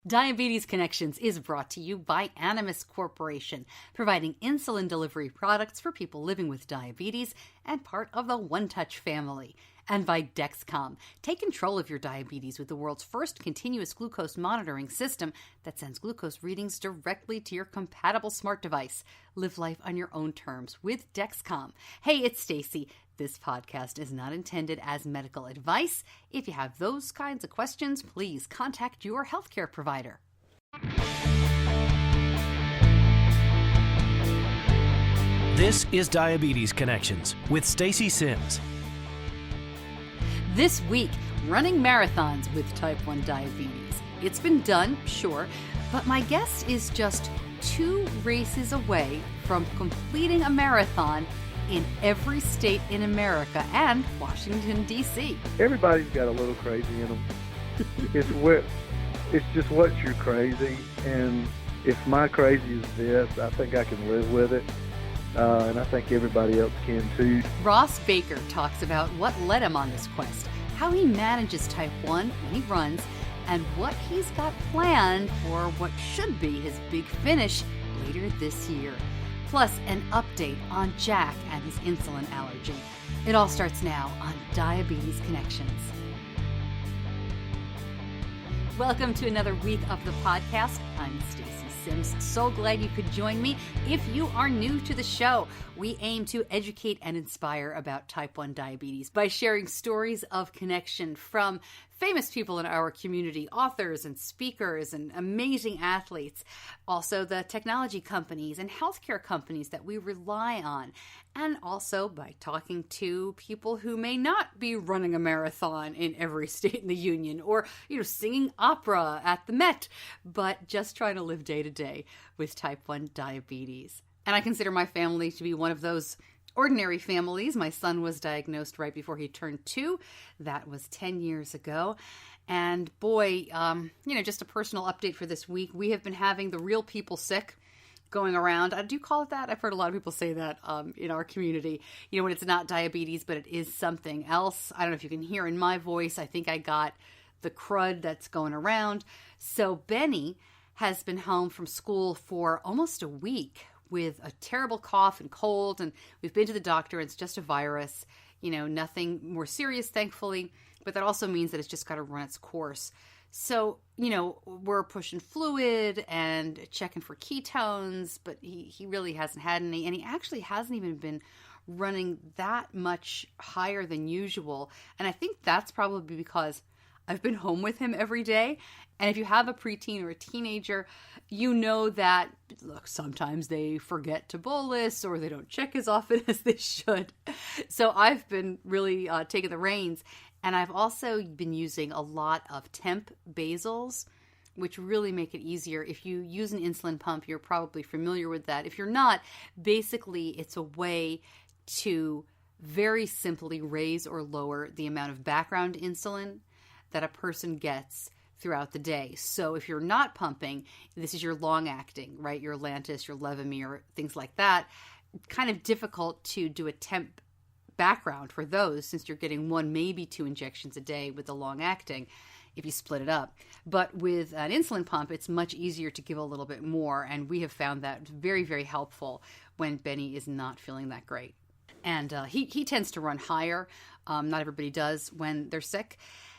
Diabetes Connections is brought to you by Animas Corporation, providing insulin delivery products for people living with diabetes and part of the One Touch family. And by Dexcom. Take control of your diabetes with the world's first continuous glucose monitoring system that sends glucose readings directly to your compatible smart device. Live life on your own terms with Dexcom. Hey, it's Stacey. This podcast is not intended as medical advice. If you have those kinds of questions, please contact your healthcare provider. This is Diabetes Connections with Stacey Sims. This week, running marathons with type 1 diabetes. It's been done, sure, but my guest is just 2 races away from completing a marathon in every state in America and Washington, D.C. Everybody's got a little crazy in them. It's just what you're crazy, and if my crazy is this, I think I can live with it. And I think everybody else can too. Ross Baker talks about what led him on this quest, how he manages type 1 when he runs, and what he's got planned for what should be his big finish later this year. Plus, an update on Jack and his insulin allergy. It all starts now on Diabetes Connections. Welcome to another week of the podcast. I'm Stacey Sims. So glad you could join me. If you are new to the show, we aim to educate and inspire about type 1 diabetes by sharing stories of connection from famous people in our community, authors and speakers and amazing athletes, also the technology companies and healthcare companies that we rely on, and also by talking to people who may not be running a marathon in every state in the union or, singing opera at the Met, but just trying to live day to day with type 1 diabetes. And I consider my family to be one of those ordinary families. My son was diagnosed right before he turned 2. That was 10 years ago. And boy, just a personal update for this week. We have been having the real people sick going around. Do you call it that? I've heard a lot of people say that in our community. When it's not diabetes, but it is something else. I don't know if you can hear in my voice. I think I got the crud that's going around. So Benny has been home from school for almost a week with a terrible cough and cold, and we've been to the doctor. It's just a virus, nothing more serious, thankfully, but that also means that it's just got to run its course. So, we're pushing fluid and checking for ketones, but he really hasn't had any, and he actually hasn't even been running that much higher than usual, and I think that's probably because I've been home with him every day. And if you have a preteen or a teenager, you know that, look, sometimes they forget to bolus or they don't check as often as they should. So I've been really taking the reins. And I've also been using a lot of temp basals, which really make it easier. If you use an insulin pump, you're probably familiar with that. If you're not, basically it's a way to very simply raise or lower the amount of background insulin that a person gets throughout the day. So if you're not pumping, this is your long-acting, right? Your Lantus, your Levemir, things like that. Kind of difficult to do a temp background for those since you're getting 1, maybe 2 injections a day with the long-acting if you split it up. But with an insulin pump, it's much easier to give a little bit more, and we have found that very, very helpful when Benny is not feeling that great. And he tends to run higher. Not everybody does when they're sick,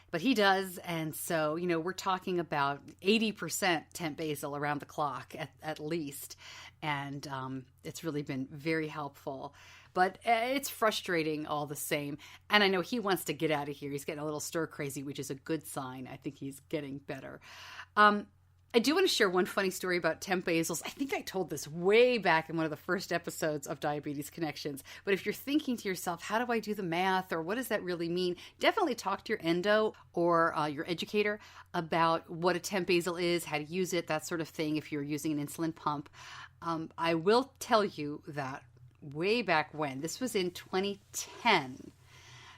but he does. And so, we're talking about 80% temp basal around the clock at least. And it's really been very helpful. But it's frustrating all the same. And I know he wants to get out of here. He's getting a little stir crazy, which is a good sign. I think he's getting better. I do want to share one funny story about temp basals. I think I told this way back in one of the first episodes of Diabetes Connections. But if you're thinking to yourself, how do I do the math, or what does that really mean? Definitely talk to your endo or your educator about what a temp basal is, how to use it, that sort of thing if you're using an insulin pump. I will tell you that way back when, this was in 2010.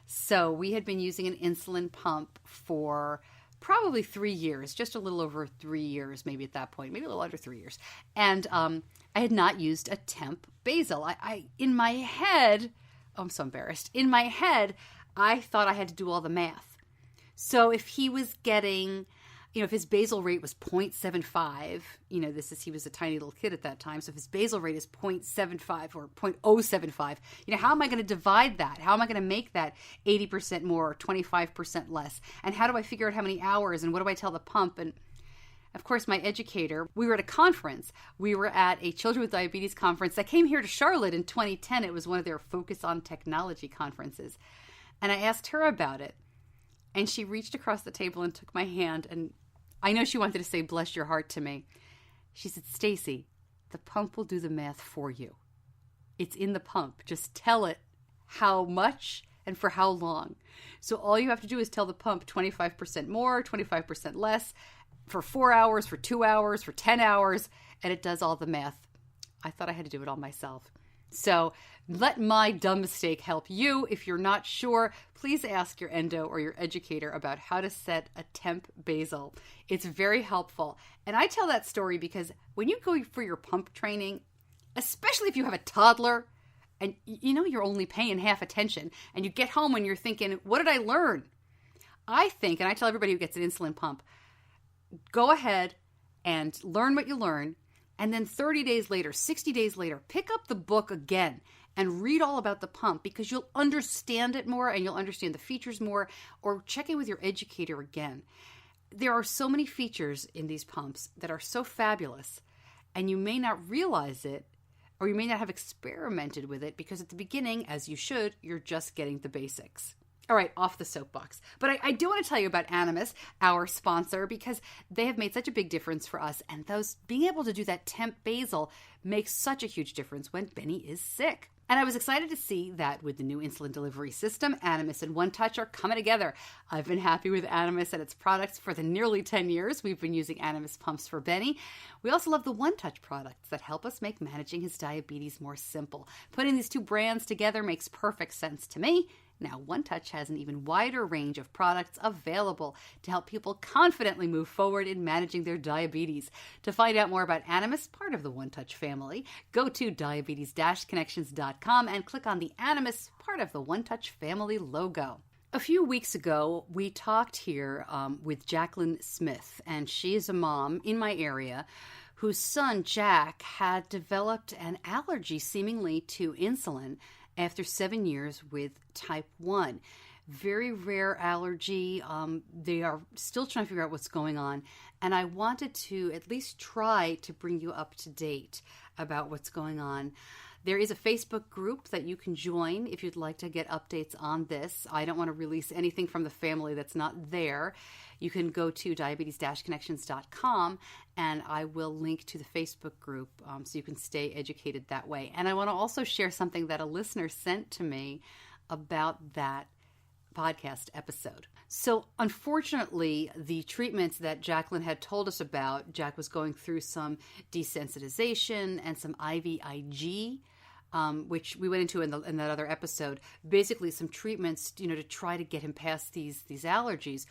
So we had been using an insulin pump for probably 3 years, just a little over 3 years, maybe at that point, maybe a little under 3 years. And I had not used a temp basal. I in my head, oh, I'm so embarrassed. In my head, I thought I had to do all the math. So if he was getting if his basal rate was 0.75, he was a tiny little kid at that time. So if his basal rate is 0.75 or 0.075, how am I going to divide that? How am I going to make that 80% more or 25% less? And how do I figure out how many hours? And what do I tell the pump? And of course, my educator, we were at a conference. We were at a Children with Diabetes conference that came here to Charlotte in 2010. It was one of their Focus on Technology conferences. And I asked her about it. And she reached across the table and took my hand. And I know she wanted to say, bless your heart to me. She said, Stacey, the pump will do the math for you. It's in the pump. Just tell it how much and for how long. So all you have to do is tell the pump 25% more, 25% less, for 4 hours, for 2 hours, for 10 hours, and it does all the math. I thought I had to do it all myself. So let my dumb mistake help you. If you're not sure, please ask your endo or your educator about how to set a temp basal. It's very helpful. And I tell that story because when you go for your pump training, especially if you have a toddler and you're only paying half attention and you get home and you're thinking, what did I learn? I think, and I tell everybody who gets an insulin pump, go ahead and learn what you learn. And then 30 days later, 60 days later, pick up the book again and read all about the pump because you'll understand it more and you'll understand the features more, or check in with your educator again. There are so many features in these pumps that are so fabulous, and you may not realize it, or you may not have experimented with it because at the beginning, as you should, you're just getting the basics. All right, off the soapbox. But I do want to tell you about Animas, our sponsor, because they have made such a big difference for us. And being able to do that temp basal makes such a huge difference when Benny is sick. And I was excited to see that with the new insulin delivery system, Animas and One Touch are coming together. I've been happy with Animas and its products for the nearly 10 years we've been using Animas pumps for Benny. We also love the One Touch products that help us make managing his diabetes more simple. Putting these two brands together makes perfect sense to me. Now, One Touch has an even wider range of products available to help people confidently move forward in managing their diabetes. To find out more about Animas, part of the One Touch family, go to diabetes-connections.com and click on the Animas, part of the One Touch family logo. A few weeks ago, we talked here with Jacqueline Smith, and she is a mom in my area whose son, Jack, had developed an allergy seemingly to insulin after 7 years with type 1. Very rare allergy. They are still trying to figure out what's going on. And I wanted to at least try to bring you up to date about what's going on. There is a Facebook group that you can join if you'd like to get updates on this. I don't want to release anything from the family that's not there. You can go to diabetes-connections.com and I will link to the Facebook group so you can stay educated that way. And I want to also share something that a listener sent to me about that podcast episode. So unfortunately, the treatments that Jacqueline had told us about, Jack was going through some desensitization and some IVIG, which we went into in that other episode. Basically, some treatments, to try to get him past these allergies.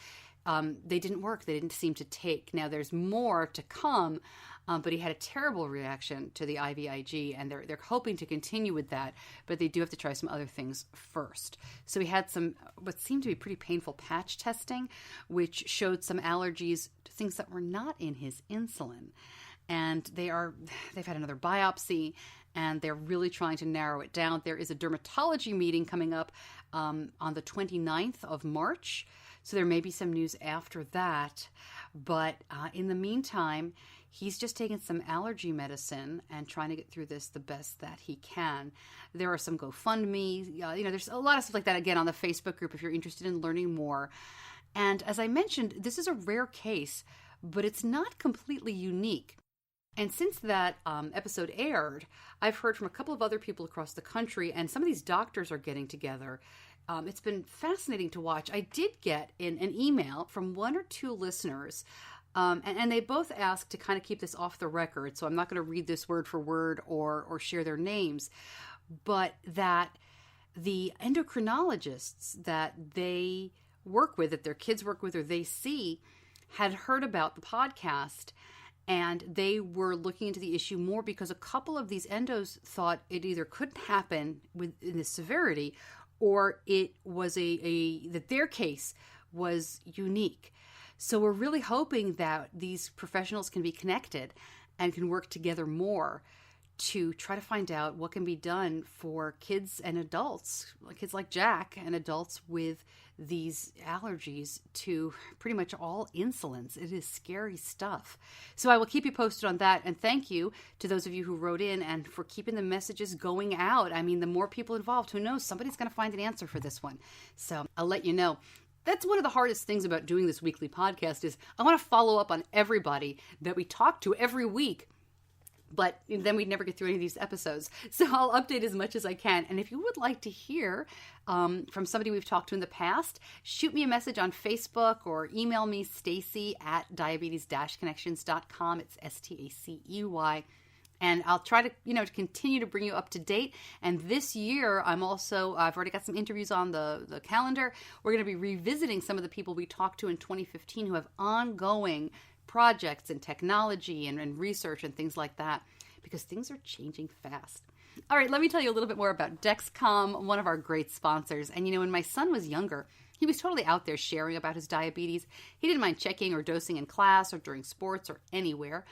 They didn't work. They didn't seem to take. Now, there's more to come, but he had a terrible reaction to the IVIG, and they're hoping to continue with that, but they do have to try some other things first. So he had some what seemed to be pretty painful patch testing, which showed some allergies to things that were not in his insulin. And they've had another biopsy, and they're really trying to narrow it down. There is a dermatology meeting coming up on the 29th of March, so there may be some news after that. But in the meantime, he's just taking some allergy medicine and trying to get through this the best that he can. There are some GoFundMe. There's a lot of stuff like that, again, on the Facebook group if you're interested in learning more. And as I mentioned, this is a rare case, but it's not completely unique. And since that episode aired, I've heard from a couple of other people across the country, and some of these doctors are getting together. It's been fascinating to watch. I did get an email from one or two listeners, and they both asked to kind of keep this off the record, so I'm not going to read this word for word or share their names, but that the endocrinologists that they work with, that their kids work with or they see, had heard about the podcast, and they were looking into the issue more because a couple of these endos thought it either couldn't happen in this severity, or it was that their case was unique. So we're really hoping that these professionals can be connected and can work together more to try to find out what can be done for kids and adults, kids like Jack and adults with these allergies to pretty much all insulins. It is scary stuff. So I will keep you posted on that. And thank you to those of you who wrote in and for keeping the messages going out. I mean, the more people involved, who knows, somebody's going to find an answer for this one. So I'll let you know. That's one of the hardest things about doing this weekly podcast is I want to follow up on everybody that we talk to every week. But then we'd never get through any of these episodes. So I'll update as much as I can. And if you would like to hear from somebody we've talked to in the past, shoot me a message on Facebook or email me, Stacey at diabetes-connections.com. It's Stacey. And I'll try to, to continue to bring you up to date. And this year, I've already got some interviews on the calendar. We're going to be revisiting some of the people we talked to in 2015 who have ongoing projects and technology and research and things like that, because things are changing fast. All right, let me tell you a little bit more about Dexcom, one of our great sponsors. And when my son was younger, he was totally out there sharing about his diabetes. He didn't mind checking or dosing in class or during sports or anywhere.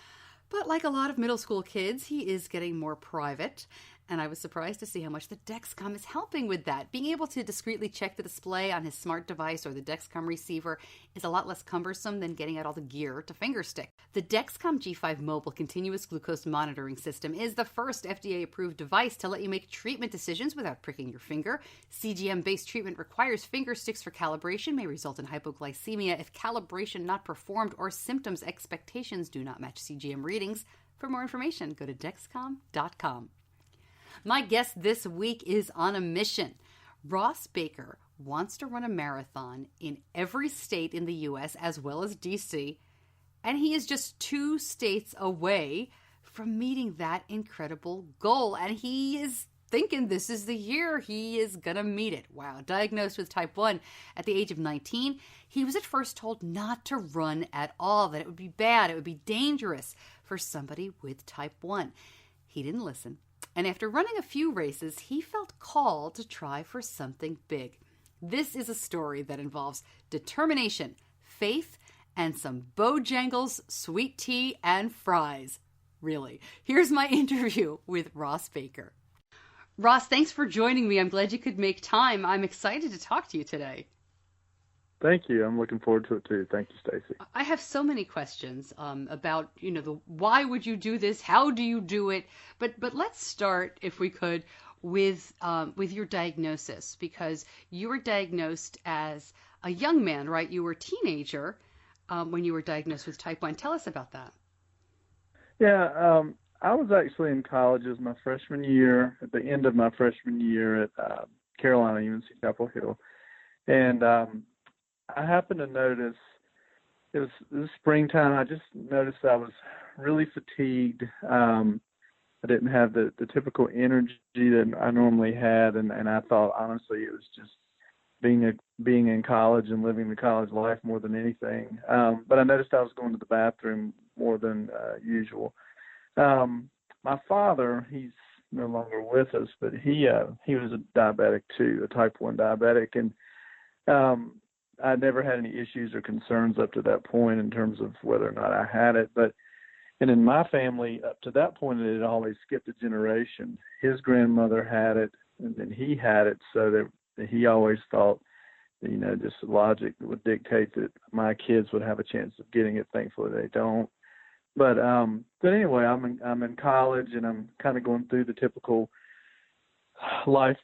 But like a lot of middle school kids, he is getting more private. And I was surprised to see how much the Dexcom is helping with that. Being able to discreetly check the display on his smart device or the Dexcom receiver is a lot less cumbersome than getting out all the gear to finger stick. The Dexcom G5 Mobile Continuous Glucose Monitoring System is the first FDA-approved device to let you make treatment decisions without pricking your finger. CGM-based treatment requires finger sticks for calibration, may result in hypoglycemia if calibration not performed or symptoms expectations do not match CGM readings. For more information, go to Dexcom.com. My guest this week is on a mission. Ross Baker wants to run a marathon in every state in the U.S. as well as D.C., and he is just 2 states away from meeting that incredible goal. And he is thinking this is the year he is going to meet it. Wow. Diagnosed with type 1 at the age of 19, he was at first told not to run at all, that it would be bad, it would be dangerous for somebody with type 1. He didn't listen. And after running a few races, he felt called to try for something big. This is a story that involves determination, faith, and some Bojangles sweet tea and fries. Really. Here's my interview with Ross Baker. Ross, thanks for joining me. I'm glad you could make time. I'm excited to talk to you today. Thank you. I'm looking forward to it too. Thank you, Stacey. I have so many questions about, the why would you do this? How do you do it? But let's start, if we could, with your diagnosis, because you were diagnosed as a young man, right? You were a teenager when you were diagnosed with type 1. Tell us about that. Yeah, I was actually in college as my freshman year, at the end of my freshman year at Carolina, UNC Chapel Hill. And I happened to notice, it was springtime, I just noticed I was really fatigued. I didn't have the typical energy that I normally had, and I thought, honestly, it was just being in college and living the college life more than anything. But I noticed I was going to the bathroom more than usual. My father, he's no longer with us, but he was a diabetic too, a type 1 diabetic, and I never had any issues or concerns up to that point in terms of whether or not I had it. And in my family, up to that point, it had always skipped a generation. His grandmother had it, and then he had it, so that he always thought, just logic would dictate that my kids would have a chance of getting it. Thankfully, they don't. But anyway, I'm in college, and I'm kind of going through the typical life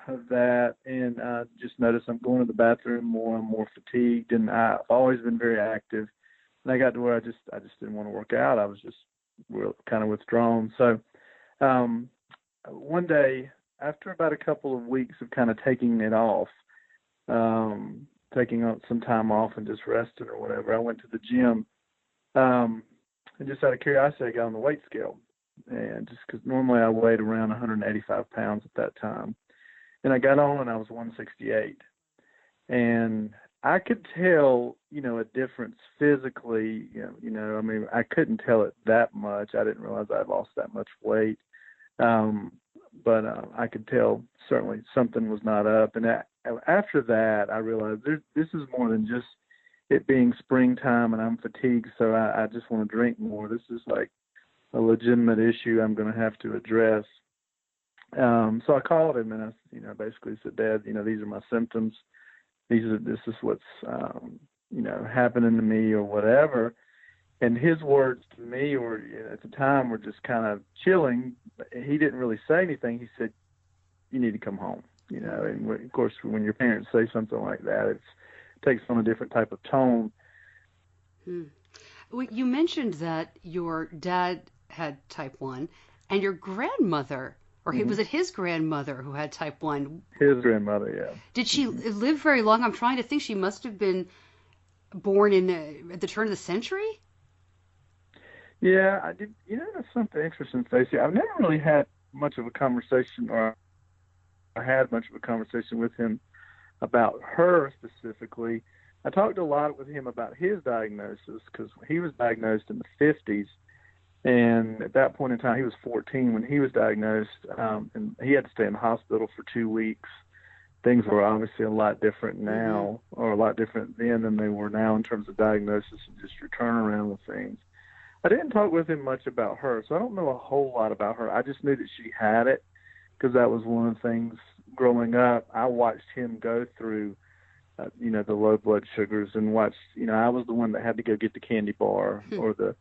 of that, and just notice I'm going to the bathroom more. I'm more fatigued, and I've always been very active. And I got to where I just didn't want to work out. I was just kind of withdrawn. So one day, after about a couple of weeks of kind of taking it off, taking some time off and just resting or whatever, I went to the gym, and just out of curiosity, I got on the weight scale. And just because normally I weighed around 185 pounds at that time. And I got on and I was 168. And I could tell, a difference physically, I couldn't tell it that much. I didn't realize I'd lost that much weight. But I could tell certainly something was not up. And after that, I realized this is more than just it being springtime and I'm fatigued, so I just want to drink more. This is like a legitimate issue I'm going to have to address. So I called him and I, basically said, Dad, these are my symptoms. This is what's, happening to me or whatever. And his words to me at the time were just kind of chilling. He didn't really say anything. He said, you need to come home, and of course, when your parents say something like that, it takes on a different type of tone. Well, you mentioned that your dad had type 1 and your grandmother, or was it his grandmother who had type 1? His grandmother, yeah. Did she live very long? I'm trying to think. She must have been born at the turn of the century? Yeah, I did. That's something interesting, Stacey. I've never really had much of a conversation, or I had much of a conversation with him about her specifically. I talked a lot with him about his diagnosis because he was diagnosed in the 50s. And at that point in time, he was 14 when he was diagnosed, and he had to stay in the hospital for 2 weeks. Things were obviously a lot different now, or a lot different then than they were now in terms of diagnosis and just your turnaround with things. I didn't talk with him much about her, so I don't know a whole lot about her. I just knew that she had it because that was one of the things growing up. I watched him go through, the low blood sugars and watched, I was the one that had to go get the candy bar or the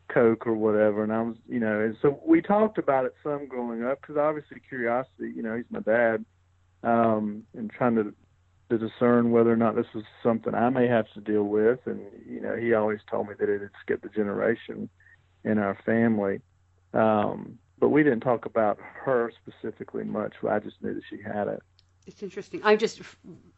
Coke or whatever. And I was, and so we talked about it some growing up because obviously curiosity, he's my dad, and trying to discern whether or not this was something I may have to deal with. And, he always told me that it had skipped a generation in our family. But we didn't talk about her specifically much. I just knew that she had it. It's interesting. I just,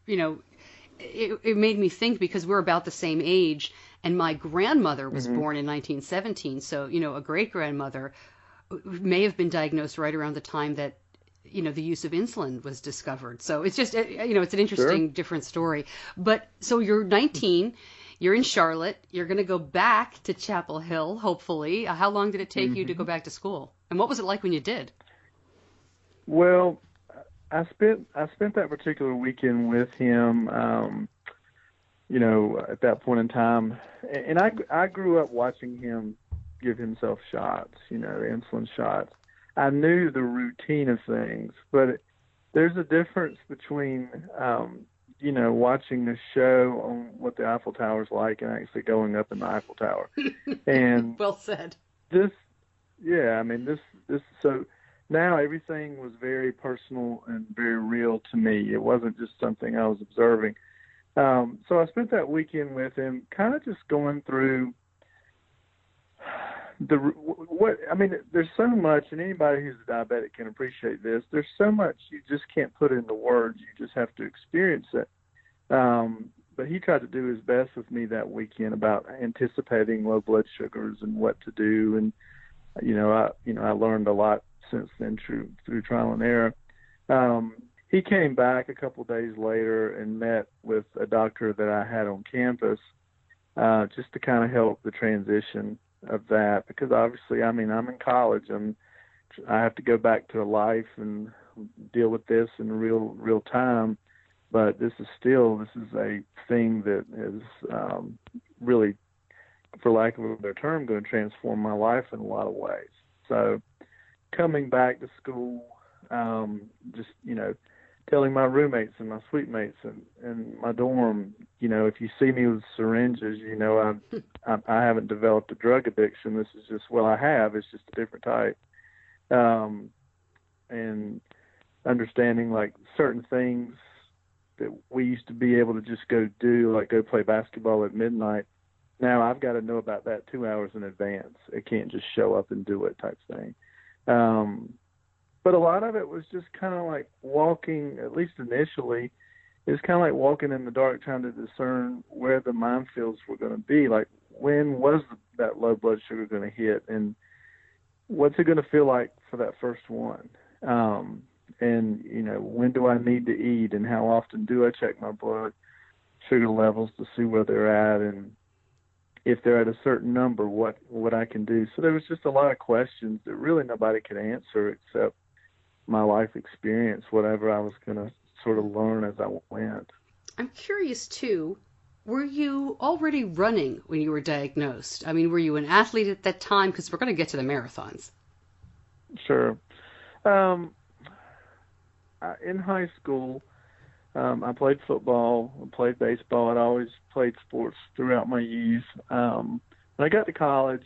it made me think because we're about the same age, and my grandmother was born in 1917. So, a great-grandmother may have been diagnosed right around the time that, the use of insulin was discovered. So it's just, it's an interesting, different story. But so you're 19, you're in Charlotte, you're going to go back to Chapel Hill, hopefully. How long did it take you to go back to school? And what was it like when you did? Well, I spent that particular weekend with him, at that point in time. And I grew up watching him give himself shots, insulin shots. I knew the routine of things, but there's a difference between, watching the show on what the Eiffel Tower is like and actually going up in the Eiffel Tower. And well said. This, so now everything was very personal and very real to me. It wasn't just something I was observing. So I spent that weekend with him, kind of just going through there's so much, and anybody who's a diabetic can appreciate this. There's so much you just can't put into words. You just have to experience it. But he tried to do his best with me that weekend about anticipating low blood sugars and what to do. And, I learned a lot since then through trial and error. He came back a couple of days later and met with a doctor that I had on campus, just to kind of help the transition of that, because obviously, I'm in college and I have to go back to a life and deal with this in real time. But this is a thing that is really, for lack of a better term, going to transform my life in a lot of ways. So coming back to school, just, telling my roommates and my suite mates and my dorm, if you see me with syringes, I haven't developed a drug addiction. This is just, I have. It's just a different type. And understanding like certain things that we used to be able to just go do, like go play basketball at midnight. Now I've got to know about that 2 hours in advance. It can't just show up and do it type thing. But a lot of it was just kind of like walking, at least initially, it was kind of like walking in the dark, trying to discern where the minefields were going to be. Like, when was that low blood sugar going to hit, and what's it going to feel like for that first one? And, when do I need to eat, and how often do I check my blood sugar levels to see where they're at, and if they're at a certain number, what I can do. So there was just a lot of questions that really nobody could answer except my life experience, whatever I was going to sort of learn as I went. I'm curious, too, Were you already running when you were diagnosed? I mean, were you an athlete at that time? Because we're going to get to the marathons. Sure. In high school, I played football, I played baseball. I'd always played sports throughout my youth. When I got to college,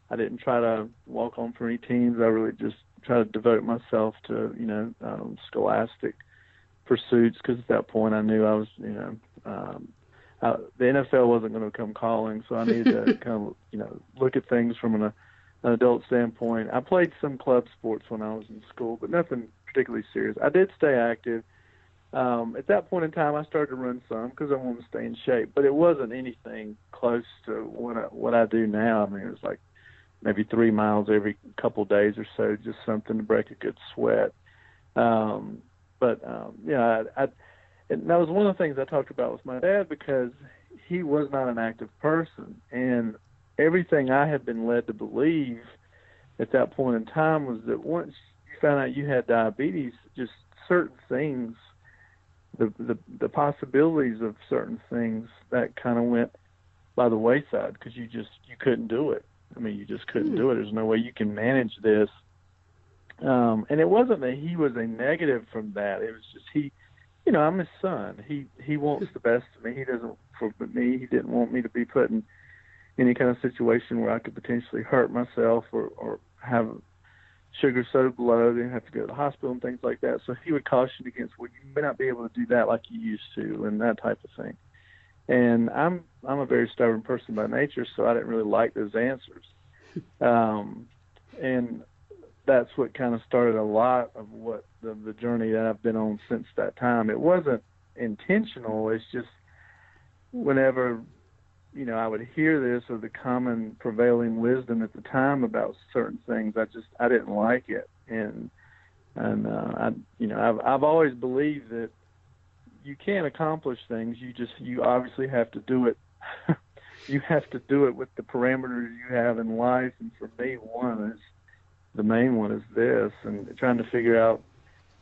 I didn't try to walk on for any teams. I really just tried to devote myself to, scholastic pursuits, because at that point I knew I was, the NFL wasn't going to come calling, so I needed to kind of, look at things from an adult standpoint. I played some club sports when I was in school, but nothing particularly serious. I did stay active. At that point in time, I started to run some because I wanted to stay in shape, but it wasn't anything close to what I do now. I mean, it was like maybe 3 miles every couple of days or so, just something to break a good sweat. And that was one of the things I talked about with my dad, because he was not an active person. And everything I had been led to believe at that point in time was that once you found out you had diabetes, just certain things, the possibilities of certain things, that kind of went by the wayside, because you couldn't do it. I mean, you just couldn't do it. There's no way you can manage this. And it wasn't that he was a negative from that. It was just I'm his son. He wants the best of me. He doesn't for me. He didn't want me to be put in any kind of situation where I could potentially hurt myself or have sugar so low and have to go to the hospital and things like that. So he would caution against, well, you may not be able to do that like you used to, and that type of thing. And I'm a very stubborn person by nature, so I didn't really like those answers. And that's what kind of started a lot of what the journey that I've been on since that time. It wasn't intentional. It's just whenever, I would hear this, or the common prevailing wisdom at the time about certain things, I didn't like it. And I've always believed that you can't accomplish things. You obviously have to do it. You have to do it with the parameters you have in life. And for me, the main one is this, and trying to figure out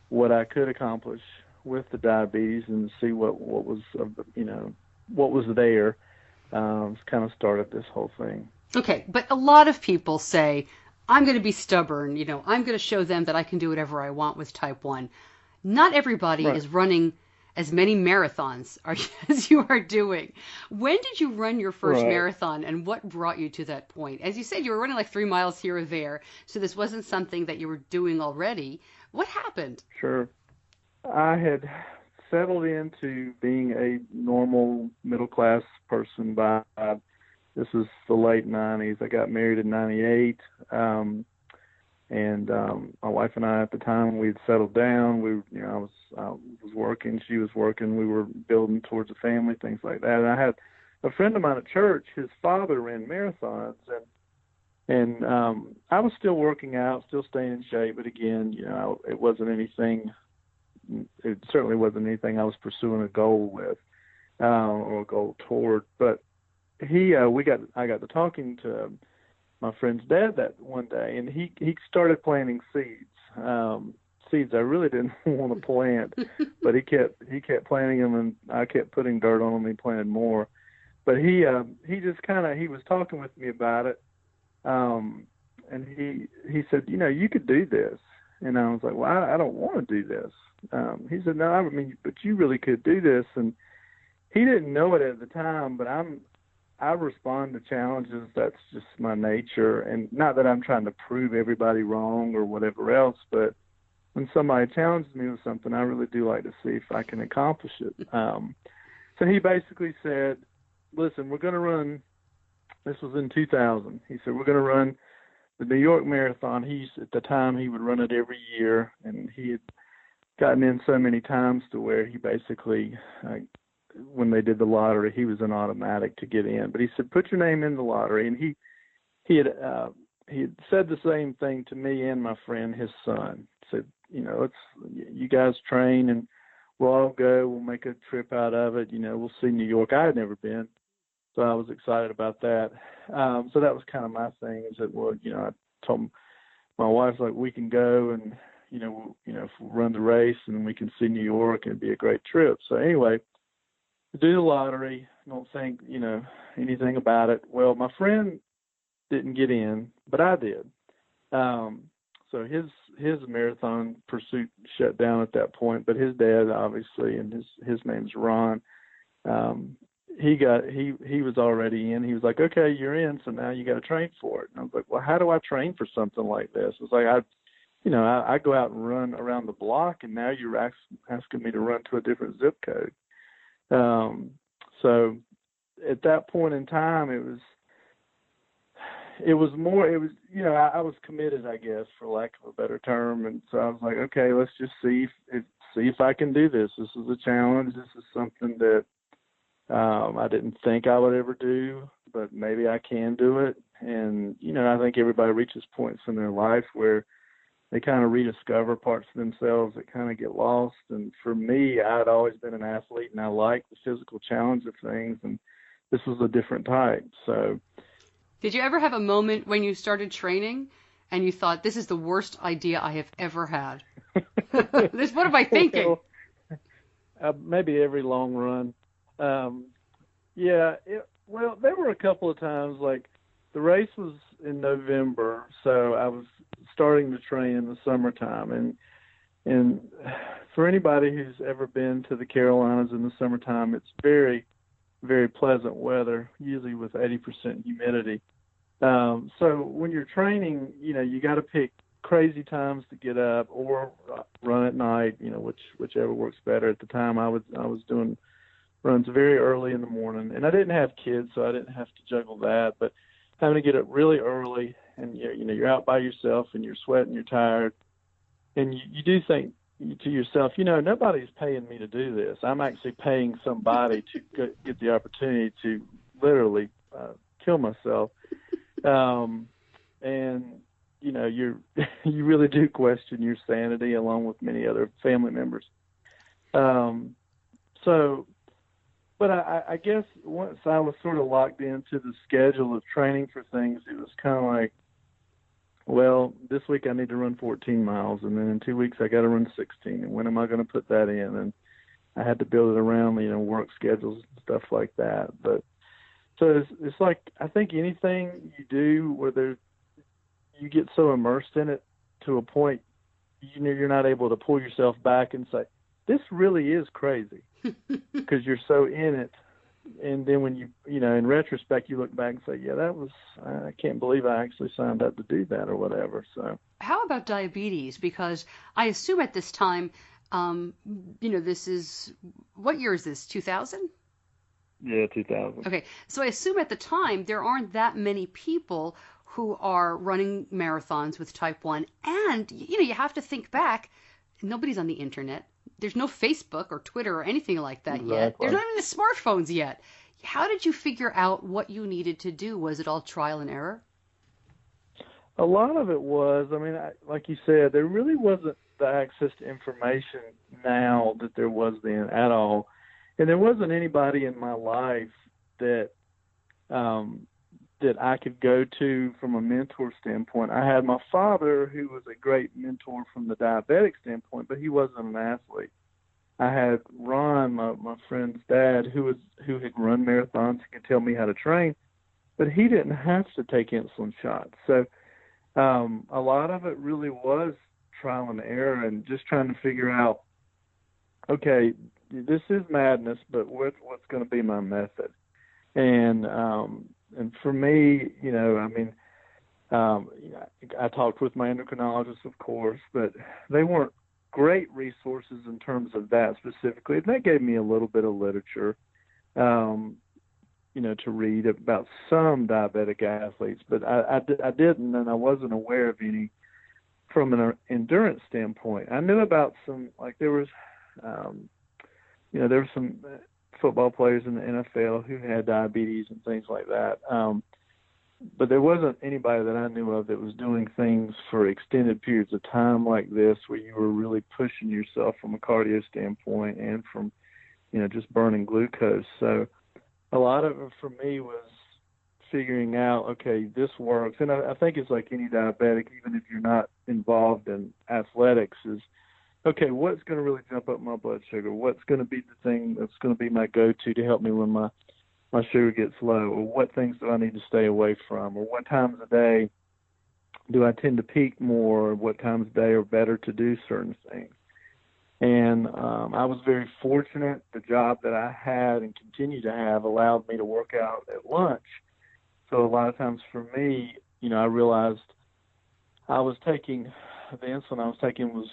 what I could accomplish with the diabetes and see what was there. Kind of started this whole thing. Okay, but a lot of people say, I'm going to be stubborn, I'm going to show them that I can do whatever I want with type 1. Not everybody Right. is running as many marathons as you are doing. When did you run your first marathon, and what brought you to that point? As you said, you were running like 3 miles here or there, so this wasn't something that you were doing already. What happened? Sure. I had settled into being a normal middle-class person this was the late 90s. I got married in 98. And my wife and I, at the time, we'd settled down. I was working, she was working. We were building towards a family, things like that. And I had a friend of mine at church. His father ran marathons, and I was still working out, still staying in shape. But again, it wasn't anything. It certainly wasn't anything I was pursuing a goal with or a goal toward. But I got to talking to my friend's dad that one day, and he started planting seeds. Seeds I really didn't want to plant, but he kept planting them, and I kept putting dirt on them. And he planted more, but he just he was talking with me about it, and he said, you could do this, and I was like, well, I don't want to do this. He said, no, I mean, but you really could do this, and he didn't know it at the time, but I respond to challenges. That's just my nature. And not that I'm trying to prove everybody wrong or whatever else, but when somebody challenges me with something, I really do like to see if I can accomplish it. So he basically said, listen, we're going to run, this was in 2000. He said, we're going to run the New York Marathon. At the time, he would run it every year, and he had gotten in so many times to where he basically, when they did the lottery, he was an automatic to get in. But he said, put your name in the lottery. And he had said the same thing to me and my friend, his son. He said, you guys train and we'll all go. We'll make a trip out of it. We'll see New York. I had never been, so I was excited about that. So that was kind of my thing. Is that, I told my wife, like, we can go and if we'll run the race and we can see New York, and it'd be a great trip. So anyway, do the lottery. Don't think, anything about it. Well, my friend didn't get in, but I did. So his marathon pursuit shut down at that point, but his dad, obviously, and his name's Ron, he was already in. He was like, okay, you're in, so now you got to train for it. And I was like, well, how do I train for something like this? It's like, I go out and run around the block, and now you're asking me to run to a different zip code. So at that point in time, I was committed, I guess, for lack of a better term. And so I was like, okay, let's just see if I can do this. This is a challenge. This is something that I didn't think I would ever do, but maybe I can do it. And, I think everybody reaches points in their life where they kind of rediscover parts of themselves that kind of get lost. And for me, I'd always been an athlete, and I liked the physical challenge of things, and this was a different type. So, did you ever have a moment when you started training and you thought, this is the worst idea I have ever had? What am I thinking? Maybe every long run. There were a couple of times, like the race was in November, so I was starting to train in the summertime. And for anybody who's ever been to the Carolinas in the summertime, it's very, very pleasant weather, usually with 80% humidity. So when you're training, you got to pick crazy times to get up or run at night, whichever works better. At the time, I was doing runs very early in the morning, and I didn't have kids, so I didn't have to juggle that. But having to get up really early, and you're out by yourself, and you're sweating, you're tired, and you do think to yourself, nobody's paying me to do this. I'm actually paying somebody to get the opportunity to literally kill myself. And you really do question your sanity, along with many other family members. But I guess once I was sort of locked into the schedule of training for things, it was kind of like, well, this week I need to run 14 miles, and then in 2 weeks I got to run 16. And when am I going to put that in? And I had to build it around, work schedules and stuff like that. But so it's like, I think anything you do where you get so immersed in it to a point, you're not able to pull yourself back and say, this really is crazy, because you're so in it. And then when in retrospect, you look back and say, yeah, I can't believe I actually signed up to do that or whatever. So how about diabetes? Because I assume at this time, this is, what year is this, 2000? Yeah, 2000. Okay, so I assume at the time there aren't that many people who are running marathons with type 1. And, you have to think back, nobody's on the internet. There's no Facebook or Twitter or anything like that yet. There's not even the smartphones yet. How did you figure out what you needed to do? Was it all trial and error? A lot of it was. I mean, like you said, there really wasn't the access to information now that there was then at all. And there wasn't anybody in my life that I could go to from a mentor standpoint. I had my father, who was a great mentor from the diabetic standpoint, but he wasn't an athlete. I had Ron, my friend's dad, who had run marathons. He could tell me how to train, but he didn't have to take insulin shots. So a lot of it really was trial and error and just trying to figure out, okay, this is madness, but what's going to be my method? And for me, I talked with my endocrinologist, of course, but they weren't great resources in terms of that specifically. And that gave me a little bit of literature, to read about some diabetic athletes, but I didn't, and I wasn't aware of any from an endurance standpoint. I knew about some, like there was some football players in the NFL who had diabetes and things like that. But there wasn't anybody that I knew of that was doing things for extended periods of time like this, where you were really pushing yourself from a cardio standpoint and from, just burning glucose. So a lot of it for me was figuring out, okay, this works. And I think it's like any diabetic, even if you're not involved in athletics, is okay, what's going to really jump up my blood sugar? What's going to be the thing that's going to be my go-to to help me when my sugar gets low? Or what things do I need to stay away from? Or what times of day do I tend to peak more? Or what times of day are better to do certain things? And I was very fortunate. The job that I had and continue to have allowed me to work out at lunch. So a lot of times for me, I realized I was taking the insulin I was taking was,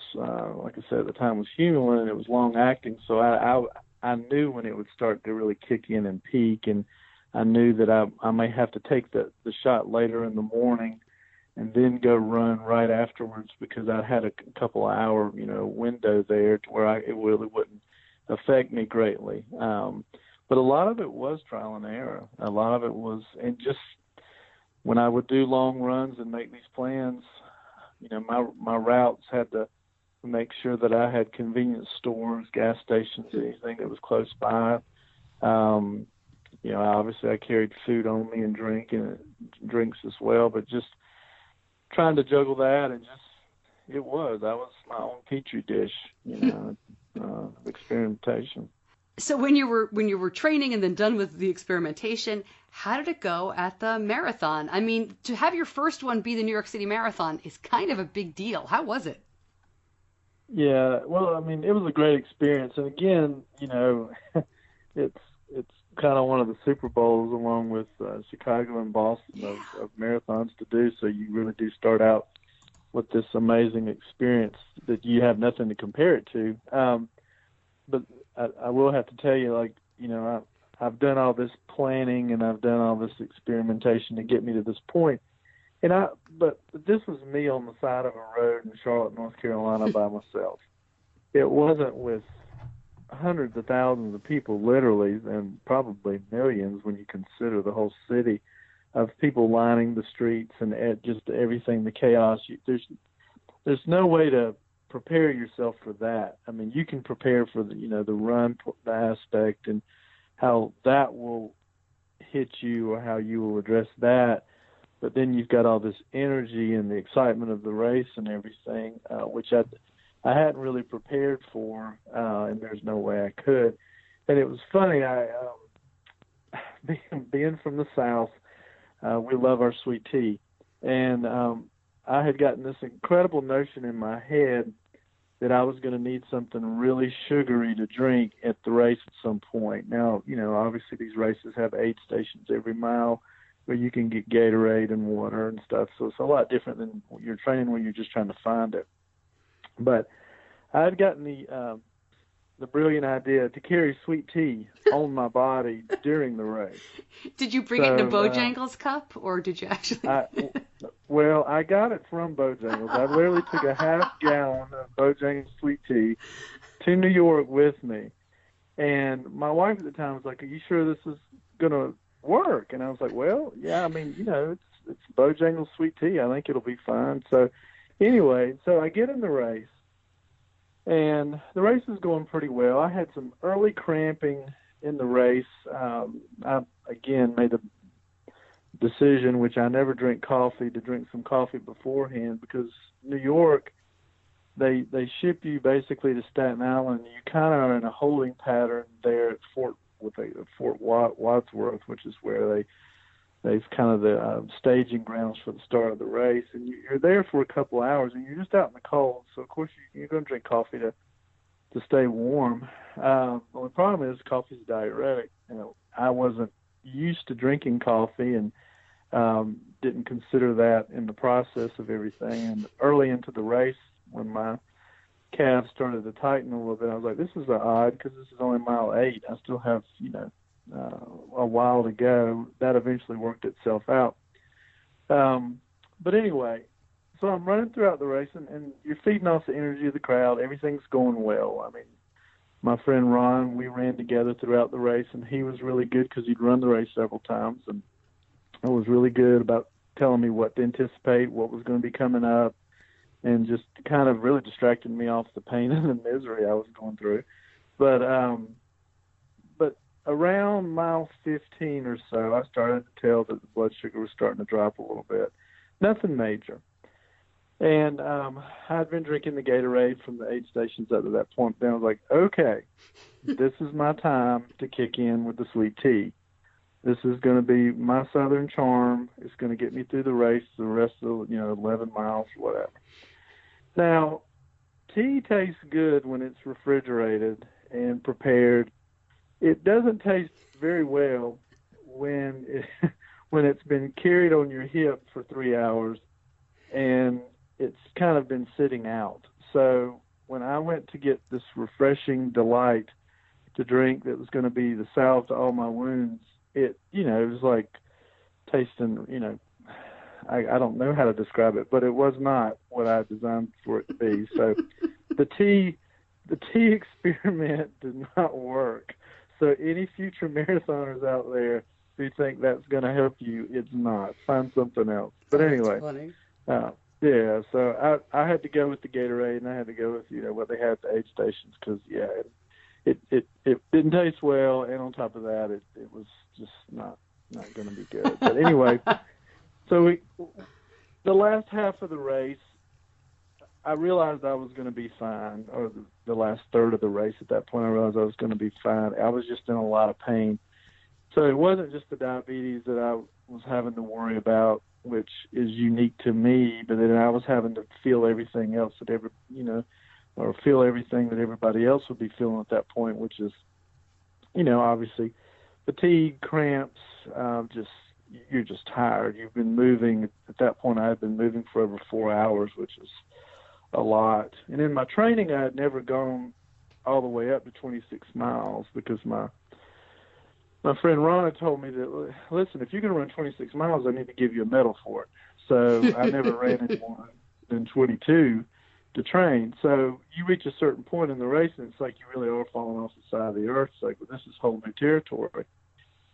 like I said, at the time was Humulin, and it was long acting. So I knew when it would start to really kick in and peak, and I knew that I may have to take the shot later in the morning and then go run right afterwards, because I had a couple of hour, window there to where it really wouldn't affect me greatly. But a lot of it was trial and error. A lot of it was, and just when I would do long runs and make these plans, my routes had to make sure that I had convenience stores, gas stations, anything that was close by. Obviously I carried food on me and drinks as well, but just trying to juggle that, and I was my own petri dish, experimentation. So when you were training and then done with the experimentation, how did it go at the marathon? I mean, to have your first one be the New York City Marathon is kind of a big deal. How was it? Yeah, well, I mean, it was a great experience, and again, it's kind of one of the Super Bowls along with Chicago and Boston of marathons to do. So you really do start out with this amazing experience that you have nothing to compare it to. But I will have to tell you, I've done all this planning and I've done all this experimentation to get me to this point. But this was me on the side of a road in Charlotte, North Carolina by myself. It wasn't with hundreds of thousands of people, literally, and probably millions when you consider the whole city of people lining the streets and just everything, the chaos. There's no way to prepare yourself for that. I mean, you can prepare for the run, the aspect, and how that will hit you or how you will address that. But then you've got all this energy and the excitement of the race and everything, which I hadn't really prepared for, and there's no way I could. And it was funny, being from the South, we love our sweet tea. And I had gotten this incredible notion in my head that I was going to need something really sugary to drink at the race at some point. Now, obviously these races have aid stations every mile where you can get Gatorade and water and stuff. So it's a lot different than your training when you're just trying to find it. But I had gotten the brilliant idea to carry sweet tea on my body during the race. Did you bring it in a Bojangles cup, or did you actually? I got it from Bojangles. I literally took a half gallon of Bojangles sweet tea to New York with me. And my wife at the time was like, "Are you sure this is going to work?" And I was like, "Well, yeah, I mean, it's Bojangles sweet tea. I think it'll be fine." So anyway, I get in the race. And the race is going pretty well. I had some early cramping in the race. I, again, made the decision, which I never drink coffee, to drink some coffee beforehand, because New York, they ship you basically to Staten Island. You kind of are in a holding pattern there at Fort Wadsworth, which is where they've kind of the staging grounds for the start of the race, and you're there for a couple of hours, and you're just out in the cold. So of course you're going to drink coffee to stay warm. Well, the problem is coffee's a diuretic. I wasn't used to drinking coffee, and didn't consider that in the process of everything. And early into the race, when my calves started to tighten a little bit, I was like, "This is odd, because this is only mile 8. I still have a while to go." That eventually worked itself out. But anyway, so I'm running throughout the race, and you're feeding off the energy of the crowd. Everything's going well. I mean, my friend Ron, we ran together throughout the race, and he was really good because he'd run the race several times, and it was really good about telling me what to anticipate, what was going to be coming up, and just kind of really distracted me off the pain and the misery I was going through. But around mile 15 or so, I started to tell that the blood sugar was starting to drop a little bit. Nothing major. And I'd been drinking the Gatorade from the aid stations up to that point. Then I was like, okay, this is my time to kick in with the sweet tea. This is going to be my Southern charm. It's going to get me through the race, the rest of 11 miles, whatever. Now, tea tastes good when it's refrigerated and prepared. It doesn't taste very well when when it's been carried on your hip for 3 hours and it's kind of been sitting out. So when I went to get this refreshing delight to drink that was going to be the salve to all my wounds, it was like tasting, I don't know how to describe it, but it was not what I designed for it to be. So the tea experiment did not work. So any future marathoners out there who think that's going to help you, it's not. Find something else. But anyway, yeah. So I had to go with the Gatorade, and I had to go with what they had at the aid stations because it didn't taste well, and on top of that, it was just not going to be good. But anyway, so the last half of the race, I realized I was going to be fine, or the last third of the race at that point, I realized I was going to be fine. I was just in a lot of pain. So it wasn't just the diabetes that I was having to worry about, which is unique to me, but then I was having to feel everything else or feel everything that everybody else would be feeling at that point, which is, obviously fatigue, cramps, you're just tired. You've been moving. At that point, I had been moving for over 4 hours, which is a lot. And in my training, I had never gone all the way up to 26 miles because my friend Ron had told me that, listen, if you're going to run 26 miles, I need to give you a medal for it. So I never ran any more than 22 to train. So you reach a certain point in the race, and it's like you really are falling off the side of the earth. It's like, well, this is whole new territory.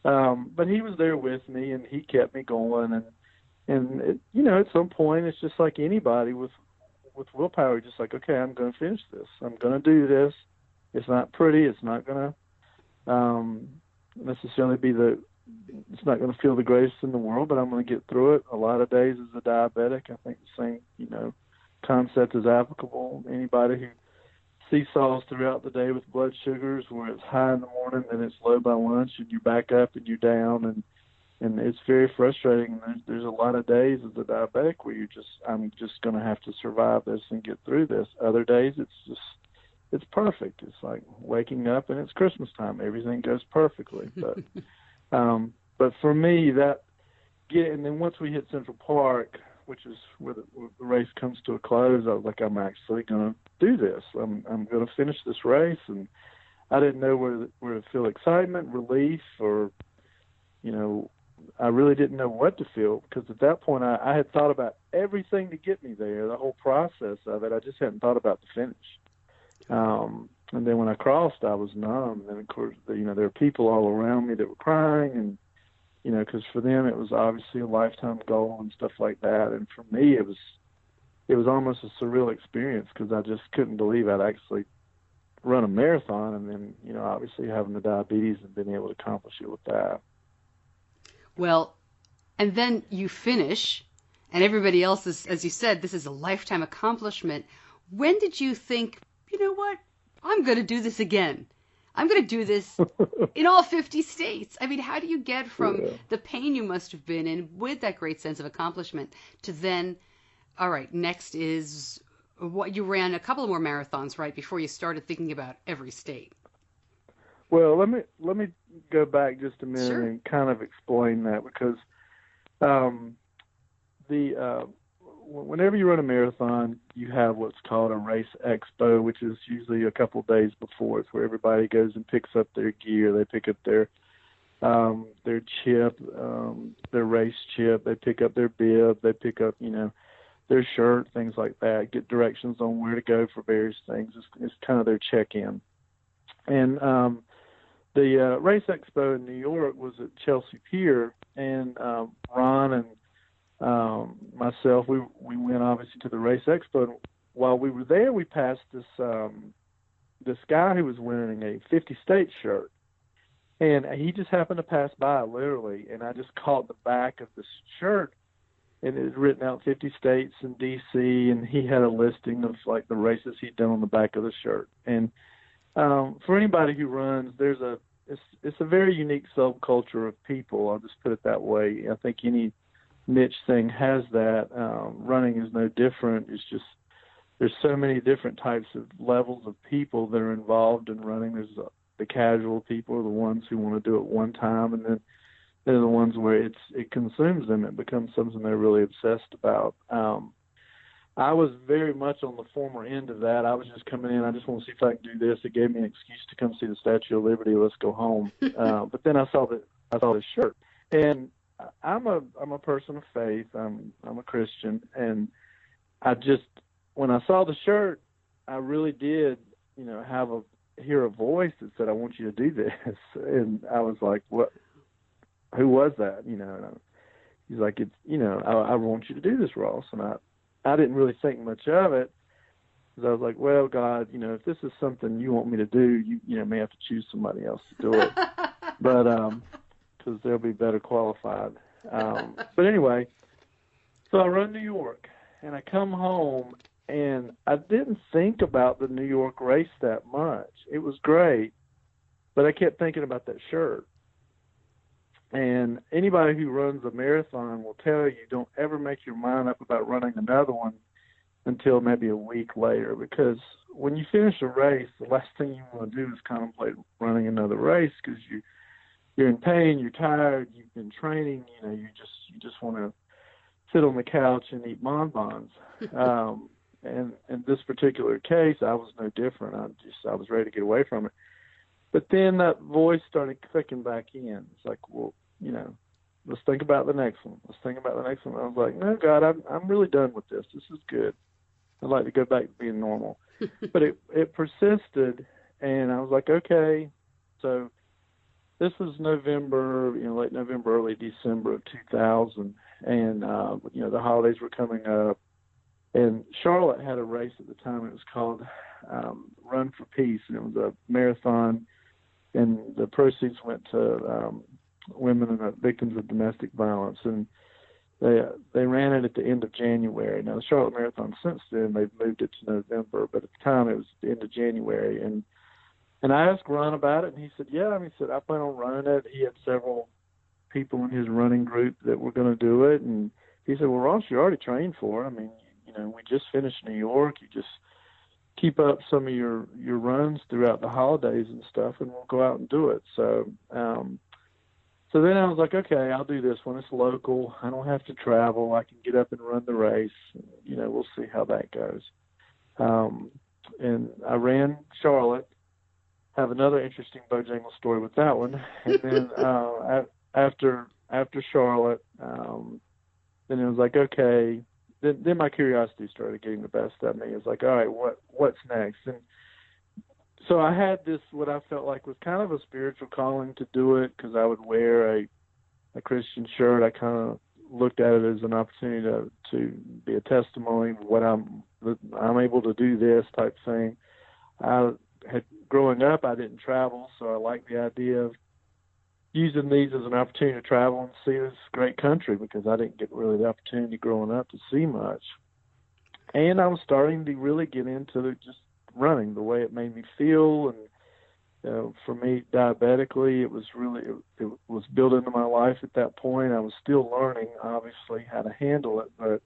But he was there with me, and he kept me going. And at some point, it's just like anybody with willpower. You're just like, okay, I'm going to finish this. I'm going to do this. It's not pretty. It's not going to necessarily it's not going to feel the greatest in the world, but I'm going to get through it. A lot of days as a diabetic, I think the same, concept is applicable. Anybody who seesaws throughout the day with blood sugars, where it's high in the morning, then it's low by lunch, and you're back up and you're down, and it's very frustrating. There's a lot of days as a diabetic where I'm just going to have to survive this and get through this. Other days, it's perfect. It's like waking up and it's Christmas time. Everything goes perfectly. But for me, and then once we hit Central Park, which is where the race comes to a close, I was like, I'm actually going to do this. I'm going to finish this race. And I didn't know where to feel excitement, relief, or, I really didn't know what to feel, because at that point I had thought about everything to get me there, the whole process of it. I just hadn't thought about the finish. And then when I crossed, I was numb. And of course, there were people all around me that were crying, and because for them it was obviously a lifetime goal and stuff like that. And for me, it was almost a surreal experience, because I just couldn't believe I'd actually run a marathon, and then obviously having the diabetes and being able to accomplish it with that. Well, and then you finish, and everybody else is, as you said, this is a lifetime accomplishment. When did you think, you know what, I'm going to do this again? I'm going to do this in all 50 states. I mean, how do you get from the pain you must have been in with that great sense of accomplishment to then, all right, next is what you ran a couple of more marathons, right, before you started thinking about every state? Well, let me go back just a minute. Sure. And kind of explain that, because whenever you run a marathon, you have what's called a race expo, which is usually a couple of days before. It's where everybody goes and picks up their gear. They pick up their chip, their race chip. They pick up their bib. They pick up, their shirt, things like that. Get directions on where to go for various things. It's kind of their check-in. And the race expo in New York was at Chelsea Pier, and Ron and myself, we went obviously to the race expo. And while we were there, we passed this guy who was wearing a 50-state shirt, and he just happened to pass by, literally, and I just caught the back of this shirt, and it had written out 50 states and DC, and he had a listing of like the races he'd done on the back of the shirt. And for anybody who runs, it's a very unique subculture of people. I'll just put it that way. I think any niche thing has that. Running is no different. It's just there's so many different types of levels of people that are involved in running. There's the casual people, the ones who want to do it one time, and then they're the ones where it consumes them. It becomes something they're really obsessed about. I was very much on the former end of that. I was just coming in. I just want to see if I can do this. It gave me an excuse to come see the Statue of Liberty. Let's go home. But then I saw this shirt, and I'm a person of faith. I'm a Christian, and when I saw the shirt, I really did, hear a voice that said, "I want you to do this," and I was like, "What? Who was that?" And he's like, "It's I want you to do this, Ross," and I didn't really think much of it, because I was like, well, God, if this is something you want me to do, you may have to choose somebody else to do it, but because they'll be better qualified. But anyway, so I run New York, and I come home, and I didn't think about the New York race that much. It was great, but I kept thinking about that shirt. And anybody who runs a marathon will tell you, don't ever make your mind up about running another one until maybe a week later, because when you finish a race, the last thing you want to do is contemplate running another race, because you're in pain, you're tired, you've been training, you just want to sit on the couch and eat bonbons. And in this particular case, I was no different. I was ready to get away from it. But then that voice started clicking back in. It's like, well, let's think about the next one. Let's think about the next one. I was like, no, God, I'm really done with this. This is good. I'd like to go back to being normal. But it persisted, and I was like, okay. So this was November, late November, early December of 2000, and the holidays were coming up. And Charlotte had a race at the time. It was called Run for Peace, and it was a marathon, and the proceeds went to women and victims of domestic violence. And they ran it at the end of January. Now, the Charlotte Marathon, since then, they've moved it to November, but at the time it was the end of January. And I asked Ron about it, and he said, yeah. He said, I plan on running it. He had several people in his running group that were going to do it. And he said, well, Ross, you're already trained for it. I mean, we just finished New York. You just keep up some of your runs throughout the holidays and stuff, and we'll go out and do it. So then I was like, okay, I'll do this one. It's local. I don't have to travel. I can get up and run the race. We'll see how that goes. And I ran Charlotte. Have another interesting Bojangles story with that one. And then after Charlotte, then it was like, okay. Then my curiosity started getting the best of me. It's like, all right, what's next? And so I had this, what I felt like was kind of a spiritual calling to do it, because I would wear a Christian shirt. I kind of looked at it as an opportunity to be a testimony of what I'm able to do this type thing. Growing up, I didn't travel, so I liked the idea of using these as an opportunity to travel and see this great country, because I didn't get really the opportunity growing up to see much. And I was starting to really get into just running, the way it made me feel. And for me, diabetically, it was built into my life at that point. I was still learning, obviously, how to handle it, but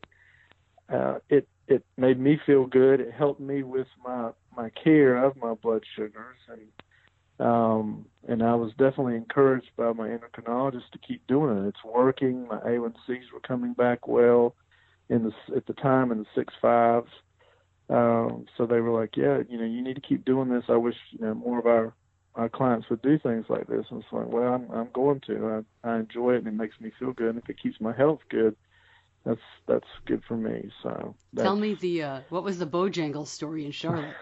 it made me feel good. It helped me with my care of my blood sugars, and I was definitely encouraged by my endocrinologist to keep doing it. It's working. My A1Cs were coming back well at the time in the 6.5s. So they were like, yeah, you need to keep doing this. I wish more of our clients would do things like this. And it's like, well, I'm going to. I enjoy it, and it makes me feel good. And if it keeps my health good, that's good for me. So tell me what was the Bojangles story in Charlotte?